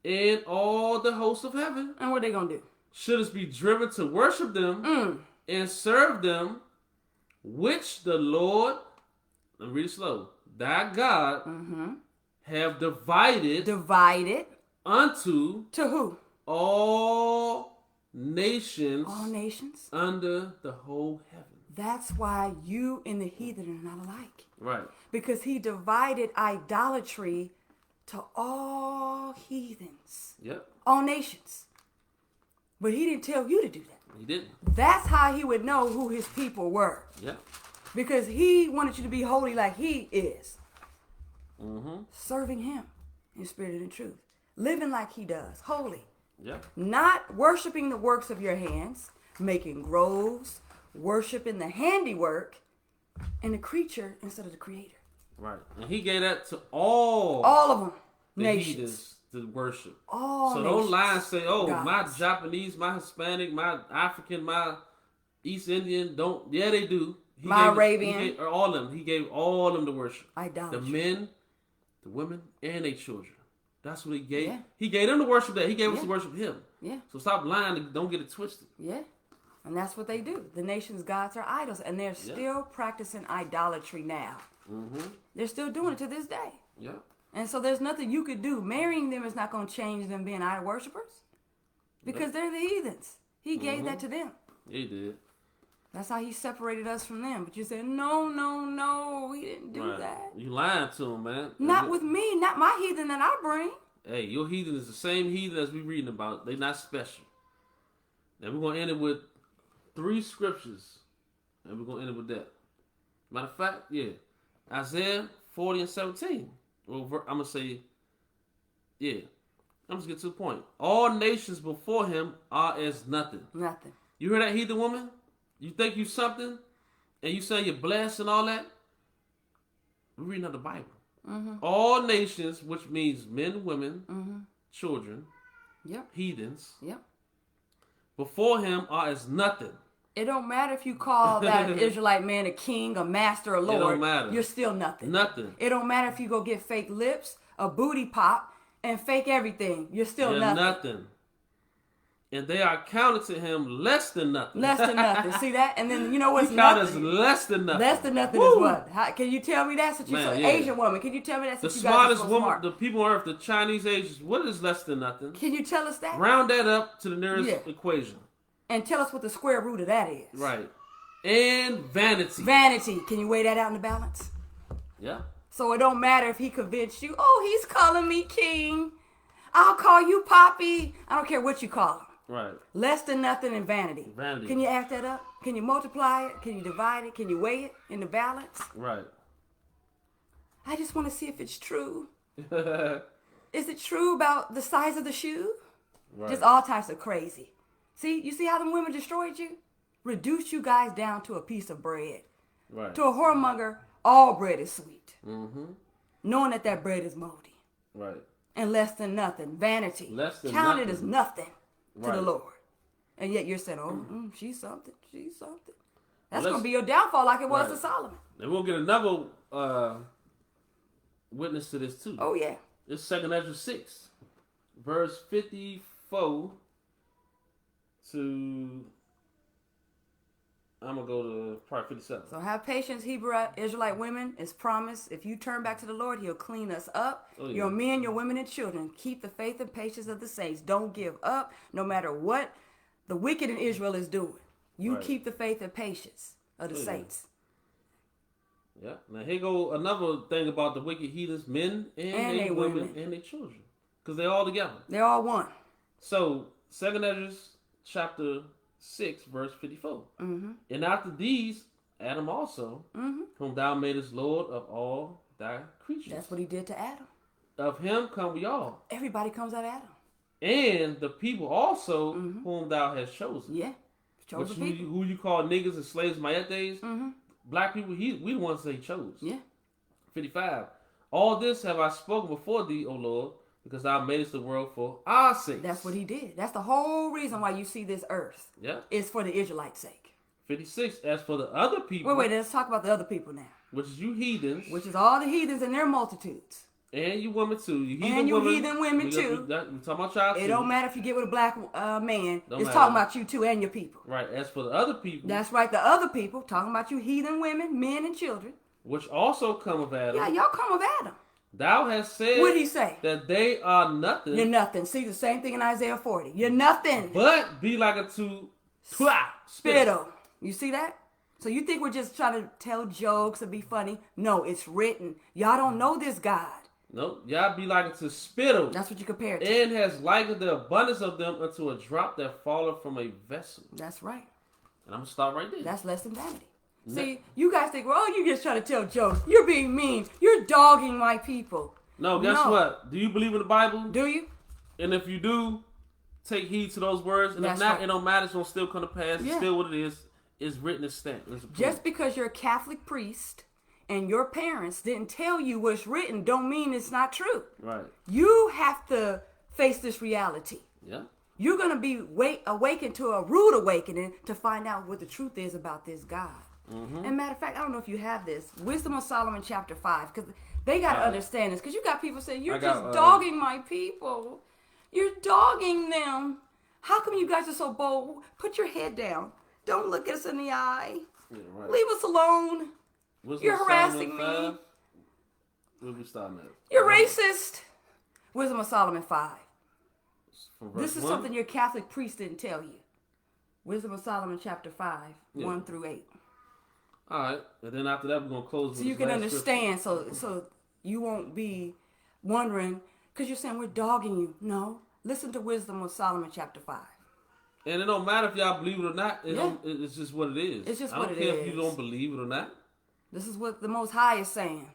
and all the hosts of heaven. And what are they going to do? Shouldest be driven to worship them and serve them, which the Lord, let me read it slow, thy God have divided unto to who? All nations. All nations. Under the whole heaven. That's why you and the heathen are not alike. Right. Because he divided idolatry to all heathens. Yep. All nations. But he didn't tell you to do that. He didn't. That's how he would know who his people were. Yep. Because he wanted you to be holy like he is. Serving him in spirit and in truth. Living like he does. Holy. Yep. Not worshiping the works of your hands. Making groves. Worshiping the handiwork. And the creature instead of the creator. Right. And he gave that to all of them. The nations. heathens to worship. All so nations. don't lie and say, oh, gods. My Japanese, my Hispanic, my African, my East Indian, don't. Yeah, they do. Arabian. All of them. He gave all of them to worship. Idolatry. The men, the women, and their children. That's what he gave. Yeah. He gave them to worship that. He gave us to worship him. Yeah. So stop lying and don't get it twisted. Yeah. And that's what they do. The nation's gods are idols. And they're still practicing idolatry now. They're still doing it to this day. Yeah. And so there's nothing you could do. Marrying them is not going to change them being idol worshipers. Because they're the heathens. He gave that to them. He did. That's how he separated us from them. But you said, no, he didn't do that. You lying to him, man. Not with me. Not my heathen that I bring. Hey, your heathen is the same heathen as we reading about. They not special. And we're going to end it with 3 scriptures. And we're going to end it with that. Matter of fact, yeah. Isaiah 40 and 17. Well, I'm going to say, yeah. I'm just get to the point. All nations before him are as nothing. Nothing. You hear that, heathen woman? You think you something? And you say you're blessed and all that? We're reading out the Bible. Mm-hmm. All nations, which means men, women, children, heathens, before him are as nothing. It don't matter if you call that Israelite man a king, a master, a lord. It don't matter. You're still nothing. Nothing. It don't matter if you go get fake lips, a booty pop, and fake everything. You're still nothing. And they are counted to him less than nothing. Less than nothing. See that? And then you know what's nothing? nothing? Less than nothing. Less than nothing is what? Can you tell me that? Since you're an Asian woman, can you tell me that? Since the you guys are so woman, smart? the people on earth, the Chinese Asians, what is less than nothing? Can you tell us that? Round that up to the nearest equation. And tell us what the square root of that is. Right. And vanity. Vanity. Can you weigh that out in the balance? Yeah. So it don't matter if he convinced you, oh, he's calling me king. I'll call you Poppy. I don't care what you call him. Right. Less than nothing and vanity. Vanity. Can you add that up? Can you multiply it? Can you divide it? Can you weigh it in the balance? Right. I just want to see if it's true. Is it true about the size of the shoe? Right. Just all types of crazy. See, you see how them women destroyed you? Reduced you guys down to a piece of bread. Right. To a whoremonger, all bread is sweet. Mm-hmm. Knowing that bread is moldy. Right. And less than nothing. Vanity. Less than counted nothing. as nothing to Right. the Lord. And yet you're saying, oh, she's something. She's something. That's going to be your downfall like it was to Solomon. And we'll get another witness to this too. Oh, yeah. It's 2 Ezra 6, verse 54 to... I'm going to go to part 57. So have patience, Hebrew Israelite women. It's promised. If you turn back to the Lord, he'll clean us up. Oh, yeah. Your men, your women, and children. Keep the faith and patience of the saints. Don't give up no matter what the wicked in Israel is doing. You keep the faith and patience of the saints. Yeah. Now here go another thing about the wicked heathens, men and their women and their children. Because they're all together. They're all one. So 2 Ezra chapter 6, verse 54. Mm-hmm. And after these, Adam also, whom thou madest Lord of all thy creatures. That's what he did to Adam. Of him come we all. Everybody comes out of Adam. And the people also whom thou hast chosen. Yeah. Chosen people. Who you call niggas and slaves Mayetes. Black people, we the ones they chose. Yeah. 55. All this have I spoken before thee, O Lord, because thou madest the world for our sake. That's what he did. That's the whole reason why you see this earth. Yeah. It's for the Israelites' sake. 56. As for the other people. Wait, let's talk about the other people now. Which is you heathens. Which is all the heathens and their multitudes. And you women too. You heathen and you women. heathen women too. We talking about y'all too. It don't matter if you get with a black man. Don't it's matter. talking about you too and your people. Right. As for the other people. That's right. The other people talking about you heathen women, men and children. Which also come of Adam. Yeah, y'all come of Adam. Thou hast said. What did he say? That they are nothing. You're nothing. See the same thing in Isaiah 40. You're nothing. But be like unto spittle. You see that? So you think we're just trying to tell jokes and be funny? No, it's written. Y'all don't know this God. Nope. Y'all be like unto spittle. That's what you compare it to. And has likened the abundance of them unto a drop that falleth from a vessel. That's right. And I'm going to stop right there. That's less than vanity. See, you guys think, well, you're just trying to tell jokes. You're being mean. You're dogging my people. No, guess what? Do you believe in the Bible? Do you? And if you do, take heed to those words. And if not, it don't matter. It's going to still come to pass. It's still what it is. It's written and stamped. Just because you're a Catholic priest and your parents didn't tell you what's written don't mean it's not true. Right. You have to face this reality. Yeah. You're going to be awakened to a rude awakening to find out what the truth is about this God. Mm-hmm. And matter of fact, I don't know if you have this. Wisdom of Solomon chapter 5. Because they got to understand this. Because you got people saying, you're just dogging my people. You're dogging them. How come you guys are so bold? Put your head down. Don't look us in the eye. Yeah, right. Leave us alone. You're harassing me. Where we starting at? You're racist. Wisdom of Solomon 5. This is something your Catholic priest didn't tell you. Wisdom of Solomon chapter 5, 1 through 8. All right. And then after that, we're going to close with so you can understand. So you won't be wondering, because you're saying we're dogging you. No. Listen to Wisdom of Solomon chapter 5. And it don't matter if y'all believe it or not. Yeah. It's just what it is. It's just I what don't it care is. if you don't believe it or not. This is what the Most High is saying.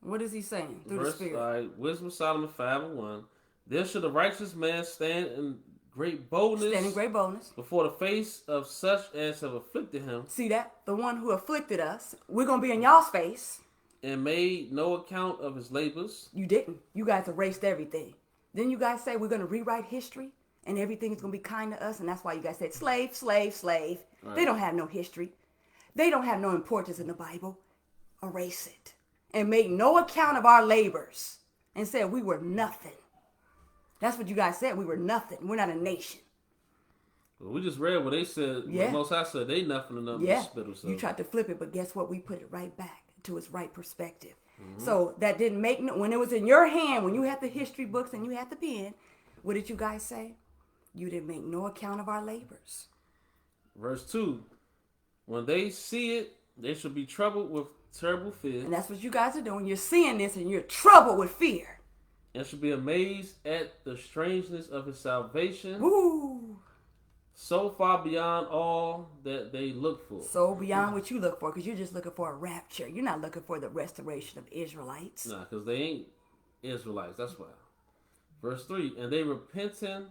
What is he saying through the Spirit? All right, Wisdom of Solomon 5:1. There should a righteous man stand in great boldness. Stand in great boldness. Before the face of such as have afflicted him. See that? The one who afflicted us. We're going to be in y'all's face. And made no account of his labors. You didn't. You guys erased everything. Then you guys say we're going to rewrite history and everything is going to be kind to us. And that's why you guys said slave, slave, slave. Right. They don't have no history. They don't have no importance in the Bible. Erase it. And make no account of our labors. And said we were nothing. That's what you guys said. We were nothing. We're not a nation. Well, we just read what they said. Yeah. Most High said they nothing enough yeah. to spittle. So. You tried to flip it, but guess what? We put it right back to its right perspective. Mm-hmm. So that didn't make no, when it was in your hand, when you had the history books and you had the pen, what did you guys say? You didn't make no account of our labors. Verse 2. When they see it, they shall be troubled with terrible fear. And that's what you guys are doing. You're seeing this and you're troubled with fear. And shall be amazed at the strangeness of his salvation. Ooh. So far beyond all that they look for. So beyond what you look for, because you're just looking for a rapture. You're not looking for the restoration of Israelites. Nah, because they ain't Israelites. That's why. Verse 3. And they repenting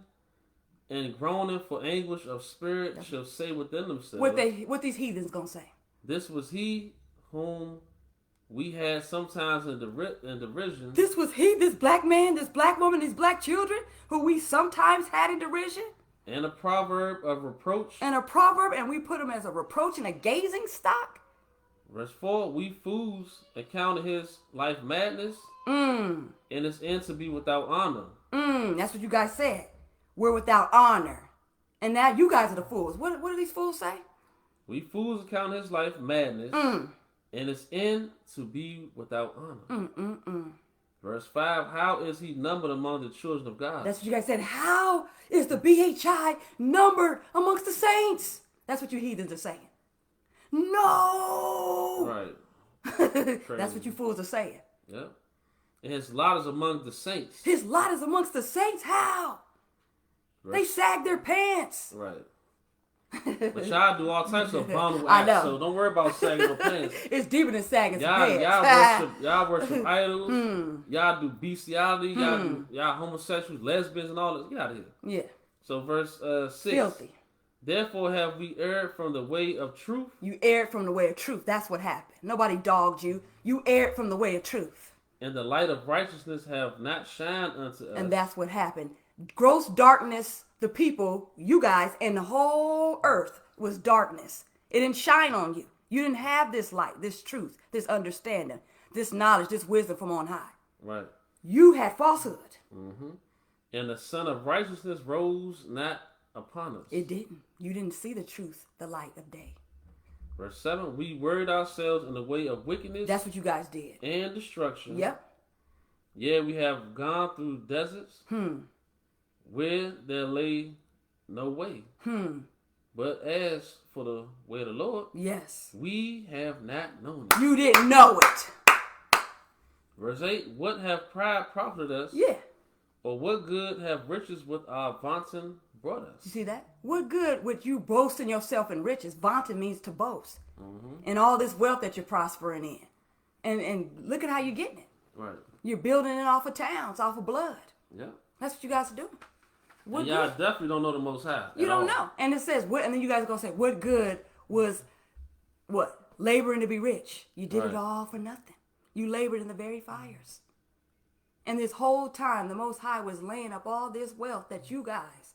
and groaning for anguish of spirit shall say within themselves. What these heathens gonna say? This was he whom we had sometimes in derision. This was he, this black man, this black woman, these black children, who we sometimes had in derision. And a proverb of reproach. And a proverb, and we put them as a reproach and a gazing stock. Verse 4, we fools accounted his life madness, and his end to be without honor. That's what you guys said. We're without honor. And now you guys are the fools. What do these fools say? We fools account his life madness, and his end to be without honor. Verse 5, how is he numbered among the children of God? That's what you guys said. How is the BHI numbered amongst the saints? That's what you heathens are saying. No! Right. That's what you fools are saying. Yep. And his lot is among the saints. His lot is amongst the saints? How? They sag their pants. Right. But y'all do all types of abominable acts, so don't worry about sagging your pants. It's deeper than sagging some pants. Y'all worship idols. Y'all do bestiality. Y'all homosexuals, lesbians, and all this. Get out of here. Yeah. So verse 6. Filthy. Therefore have we erred from the way of truth. You erred from the way of truth. That's what happened. Nobody dogged you. You erred from the way of truth. And the light of righteousness have not shined unto us. And that's what happened. Gross darkness, the people, you guys, and the whole earth was darkness. It didn't shine on you. You didn't have this light, this truth, this understanding, this knowledge, this wisdom from on high. Right. You had falsehood. And the sun of righteousness rose not upon us. It didn't. You didn't see the truth, the light of day. Verse 7, we worried ourselves in the way of wickedness. That's what you guys did. And destruction. Yep. Yeah, we have gone through deserts. Where there lay no way. But as for the way of the Lord, yes, we have not known it. You didn't know it. Verse 8, what have pride profited us? Yeah. Or what good have riches with our vaunting brought us? You see that? What good would you boast in yourself in riches? Vaunting means to boast. And all this wealth that you're prospering in. And look at how you're getting it. Right. You're building it off of towns, off of blood. Yeah. That's what you guys are doing. And y'all definitely don't know the Most High. You don't know. And it says, what? And then you guys are going to say, what good was, what? Laboring to be rich. You did it all for nothing. You labored in the very fires. And this whole time, the Most High was laying up all this wealth that you guys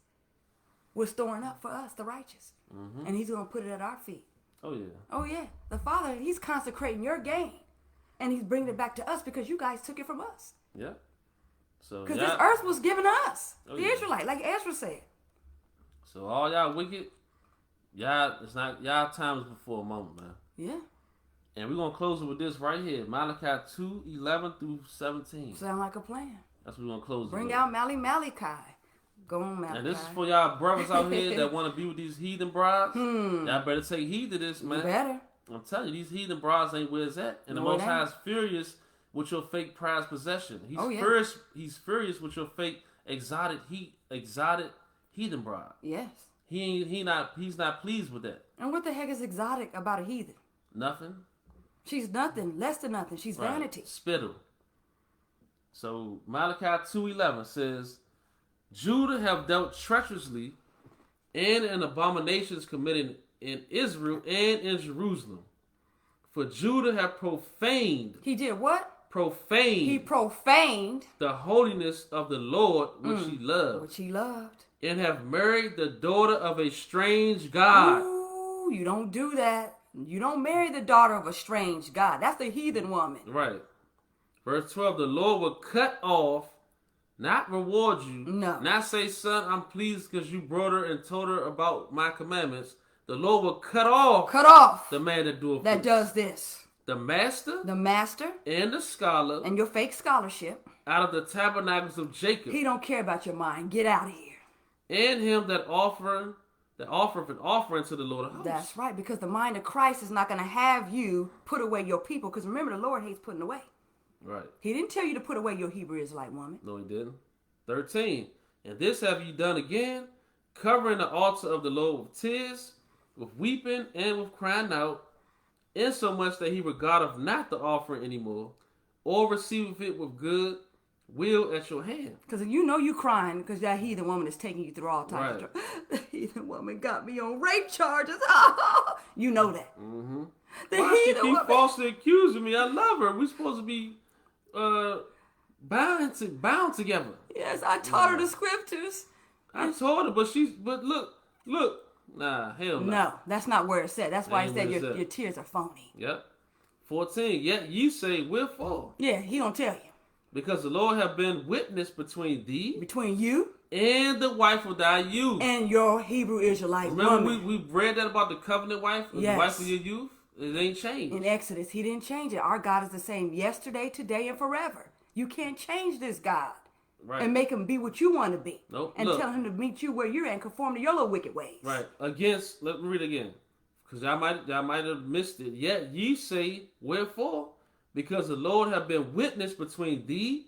were storing up for us, the righteous. And he's going to put it at our feet. Oh, yeah. Oh, yeah. The Father, he's consecrating your gain. And he's bringing it back to us because you guys took it from us. Yeah. So because this earth was given to us, the Israelite, like Ezra said. So all y'all wicked, it's not y'all time is before a moment, man. Yeah. And we're gonna close it with this right here, Malachi 2:11 through 17. Sound like a plan. That's what we're gonna close it with. Bring out Malachi. Go on, Malachi. And this is for y'all brothers out here that want to be with these heathen brides. Y'all better take heed to this, man. You better. I'm telling you, these heathen brides ain't where it's at. And the Most High is furious with your fake prized possession. He's furious with your fake exotic heathen bride. Yes. He's not pleased with that. And what the heck is exotic about a heathen? Nothing. She's nothing, less than nothing. She's Right. vanity. Spittle. So Malachi 2:11 says, Judah have dealt treacherously and in abominations committed in Israel and in Jerusalem. For Judah have profaned. He did what? Profaned. He profaned the holiness of the Lord which he loved. Which he loved. And have married the daughter of a strange God. Ooh, you don't do that. You don't marry the daughter of a strange God. That's the heathen woman. Right. Verse 12, the Lord will cut off, not reward you. No. Not say, son, I'm pleased because you brought her and told her about my commandments. The Lord will cut off the man that doeth that this. does this. The master and the scholar and your fake scholarship out of the tabernacles of Jacob. He don't care about your mind. Get out of here. And him that offereth an offering to the Lord of hosts. That's right, because the mind of Christ is not going to have you put away your people. Because remember, the Lord hates putting away. Right. He didn't tell you to put away your Hebrew Israelite woman. No, he didn't. 13. And this have you done again, covering the altar of the Lord with tears, with weeping, and with crying out, insomuch that he regardeth not the offering anymore, or receiveth it with good will at your hand. Because you know you crying because that heathen woman is taking you through all types Right. of The heathen woman got me on rape charges. You know that. Mm-hmm. The Why she heathen keep woman. falsely accusing me? I love her. We're supposed to be bound together. Yes, I taught her the scriptures. I told her, but look. Nah, hell no. No, that's not where it said. That's why Ain't it said where it your said. tears are phony. Yep. 14. Yet you say, wherefore? Yeah, he don't tell you. Because the Lord have been witness between thee Between you and the wife of thy youth. and your Hebrew Israelite Remember woman. we read that about the covenant wife? Yes. The wife of your youth? It ain't changed. In Exodus, he didn't change it. Our God is the same yesterday, today, and forever. You can't change this God. Right. And make him be what you want to be. Nope. And Look. tell him to meet you where you're at and conform to your little wicked ways. Right. Against, let me read it again. Because y'all might have missed it. Yet ye say, wherefore? Because the Lord have been witness between thee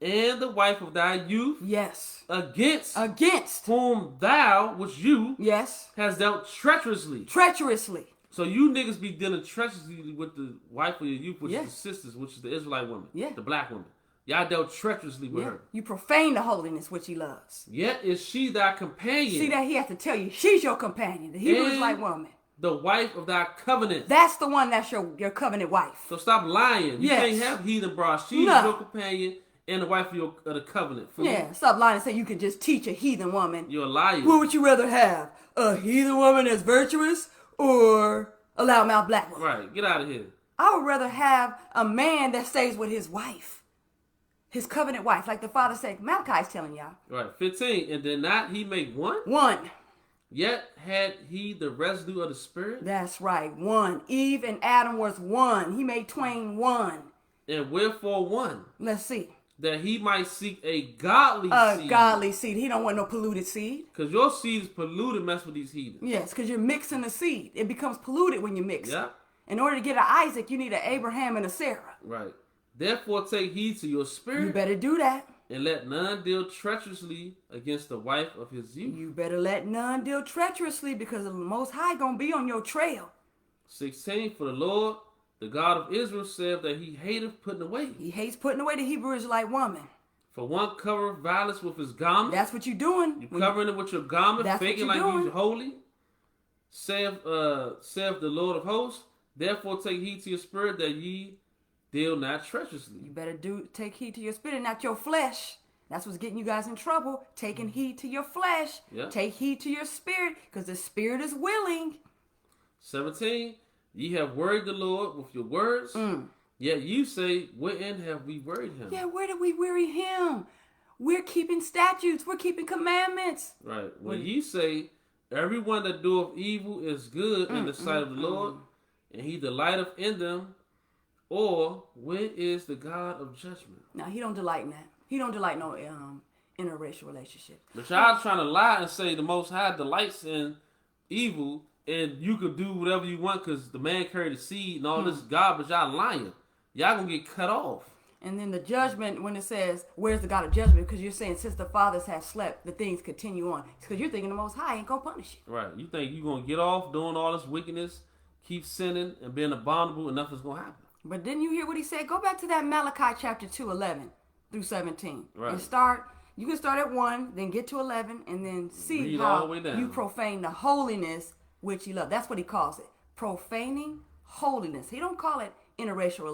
and the wife of thy youth. Yes. Against Against. whom thou, which you, Yes. has dealt treacherously. Treacherously. So you niggas be dealing treacherously with the wife of your youth, which Yes. is the sisters, which is the Israelite woman, Yeah. the black woman. Y'all dealt treacherously with Yeah. her. You profane the holiness which he loves. Yet is she thy companion. See that he has to tell you, she's your companion, the Hebrew And Israelite woman. the wife of thy covenant. That's the one that's your covenant wife. So stop lying. You Yes. can't have heathen bra. She's No. your companion and the wife of the covenant. Fool. Yeah, stop lying and say you can just teach a heathen woman. You're a liar. What would you rather have? A heathen woman that's virtuous or a loudmouth black woman? Right. Get out of here. I would rather have a man that stays with his wife. His covenant wife. Like the father said, Malachi's telling y'all. Right. 15. And did not he make one? One. Yet had he the residue of the spirit? That's right. One. Eve and Adam was one. He made twain one. And wherefore one? Let's see. That he might seek a godly A seed. godly seed. He don't want no polluted seed. Because your seed is polluted, mess with these heathens. Yes, because you're mixing the seed. It becomes polluted when you mix Yeah. it. In order to get an Isaac, you need an Abraham and a Sarah. Right. Therefore take heed to your spirit. You better do that. And let none deal treacherously against the wife of his youth. You better let none deal treacherously because the Most High gonna be on your trail. 16. For the Lord, the God of Israel, said that he hateth putting away. He hates putting away the Hebrew Israelite woman. For one covereth violence with his garment. That's what you're doing. You covering it with your garment, That's what faking you're like doing. you holy. Saith the Lord of hosts, therefore take heed to your spirit that ye deal not treacherously. You better take heed to your spirit, not your flesh. That's what's getting you guys in trouble. Taking heed to your flesh. Yeah. Take heed to your spirit, because the spirit is willing. 17. Ye have worried the Lord with your words. Yet you say, wherein have we worried him? Yeah, where did we weary him? We're keeping statutes. We're keeping commandments. Right. When ye say, everyone that doeth evil is good in the sight of the Lord, and he delighteth in them, or where is the God of judgment? No, he don't delight in that. He don't delight no interracial relationships. But y'all trying to lie and say the Most High delights in evil, and you could do whatever you want because the man carried the seed and all this garbage. Y'all lying. Y'all gonna get cut off. And then the judgment, when it says, where's the God of judgment? Because you're saying since the fathers have slept, the things continue on. Because you're thinking the Most High ain't going to punish you. Right. You think you're going to get off doing all this wickedness, keep sinning, and being abominable, and nothing's going to happen. But didn't you hear what he said? Go back to that Malachi chapter 2, 11 through 17. Right. And start, you can start at 1, then get to 11, and then see Read how all the way down. you profane the holiness which he loved. That's what he calls it. Profaning holiness. He don't call it interracial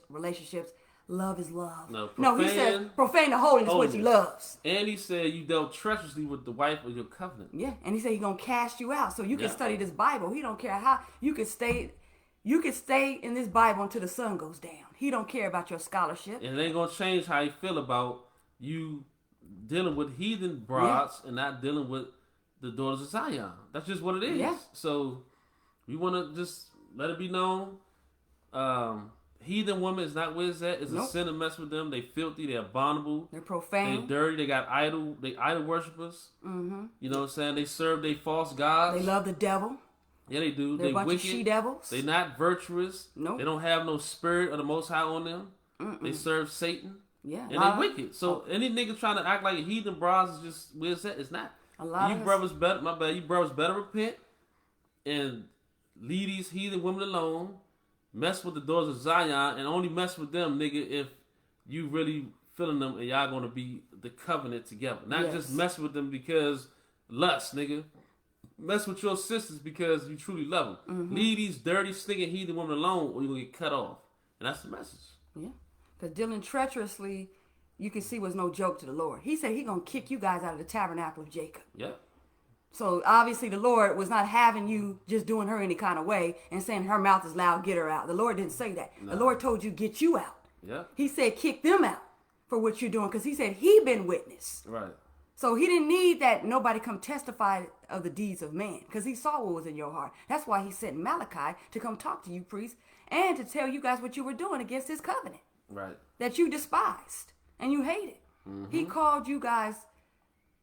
relationships. Love is love. No, he says profane the holiness which he loves. And he said you dealt treacherously with the wife of your covenant. Yeah, and he said he's going to cast you out. So you can study this Bible. He don't care how. You can stay in this Bible until the sun goes down. He don't care about your scholarship. And it ain't going to change how you feel about you dealing with heathen broads and not dealing with the daughters of Zion. That's just what it is. Yeah. So we want to just let it be known. Heathen woman is not where it's at. It's a sin to mess with them. They filthy. They're abominable. They're profane. They dirty. They got idol worshippers. Mm-hmm. You know what I'm saying? They serve their false gods. They love the devil. Yeah, they do. They're they a bunch wicked. of she-devils. They not virtuous. Nope. They don't have no spirit of the Most High on them. They serve Satan. Yeah. And they wicked. So any nigga trying to act like a heathen bras is just where it's at. It's not. You brothers better repent and leave these heathen women alone. Mess with the daughters of Zion and only mess with them, nigga, if you really feeling them and y'all gonna be the covenant together. Not just mess with them because lust, nigga. Mess with your sisters because you truly love them. Mm-hmm. Leave these dirty, stinking heathen women alone or you're gonna get cut off. And that's the message. Yeah. Because dealing treacherously, you can see was no joke to the Lord. He said he gonna kick you guys out of the tabernacle of Jacob. Yep. So obviously the Lord was not having you just doing her any kind of way and saying her mouth is loud, get her out. The Lord didn't say that. No. The Lord told you get you out. Yeah. He said kick them out for what you're doing because he said he been witness. Right. So he didn't need that nobody come testify of the deeds of man because he saw what was in your heart. That's why he sent Malachi to come talk to you, priests, and to tell you guys what you were doing against his covenant. Right. That you despised and you hated. Mm-hmm. He called you guys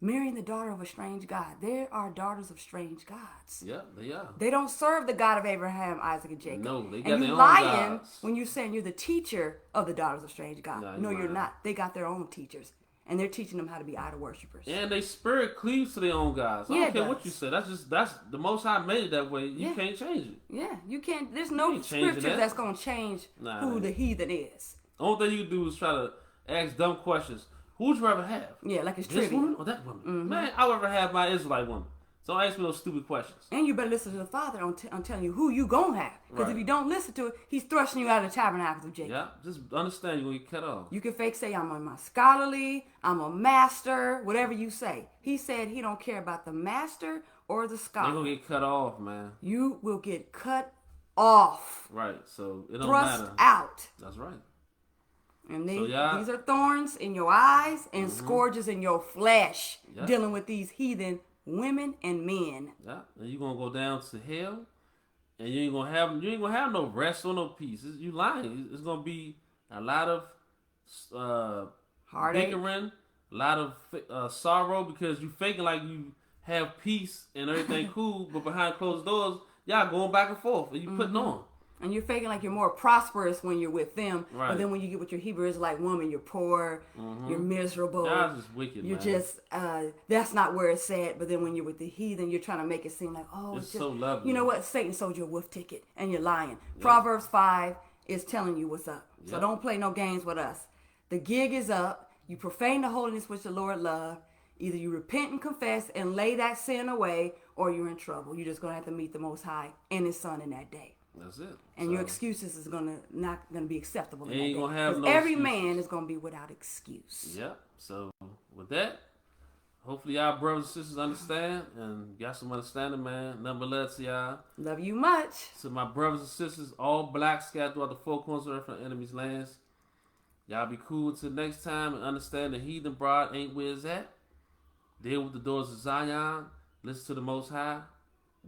marrying the daughter of a strange God. There are daughters of strange gods. Yeah, they are. They don't serve the God of Abraham, Isaac, and Jacob. No, they got their own lying gods. when you're saying you're the teacher of the daughters of strange God. No, you're not. They got their own teachers. And they're teaching them how to be idol worshipers. And they spirit cleaves to their own gods. I don't care what you say. That's the Most High made it that way. You can't change it. Yeah, you can't. There's no scripture that's going to change who the heathen is. The only thing you can do is try to ask dumb questions. Who would you rather have? Yeah, like it's this trivia. woman or that woman? Mm-hmm. Man, I would rather have my Israelite woman. So don't ask me those stupid questions. And you better listen to the Father on telling you who you gonna have. Because if you don't listen to it, he's thrusting you out of the tabernacles of Jacob. Yeah, just understand you're going to get cut off. You can fake say, I'm on my scholarly, I'm a master, whatever you say. He said he don't care about the master or the scholar. You're going to get cut off, man. You will get cut off. Right, so it don't thrust matter. out. That's right. And these are thorns in your eyes and scourges in your flesh, dealing with these heathen women and men. Yeah, and you're gonna go down to hell, and you ain't gonna have no rest or no peace. You lying. It's gonna be a lot of bickering, a lot of sorrow because you faking like you have peace and everything cool, but behind closed doors, y'all going back and forth and you putting on. And you're faking like you're more prosperous when you're with them. Right. But then when you get with your Hebrew Israelite woman, you're poor, you're miserable. That's just wicked, you're man. just, that's not where it's at. But then when you're with the heathen, you're trying to make it seem like, it's just, so lovely. You know what? Satan sold you a wolf ticket and you're lying. Yep. Proverbs 5 is telling you what's up. So don't play no games with us. The gig is up. You profane the holiness which the Lord loved. Either you repent and confess and lay that sin away, or you're in trouble. You're just going to have to meet the Most High and His Son in that day. That's it. And your excuses is not gonna be acceptable. In ain't that gonna day. have no every excuses. man is gonna be without excuse. Yep. So with that, hopefully y'all brothers and sisters understand and got some understanding, man. Nothing but love to y'all. Love you much. To my brothers and sisters, all black scattered throughout the four corners of earth and enemies' lands. Y'all be cool until next time and understand the heathen broad ain't where it's at. Deal with the doors of Zion. Listen to the Most High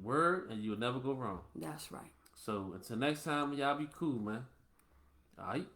word, and you'll never go wrong. That's right. So until next time, y'all be cool, man. All right.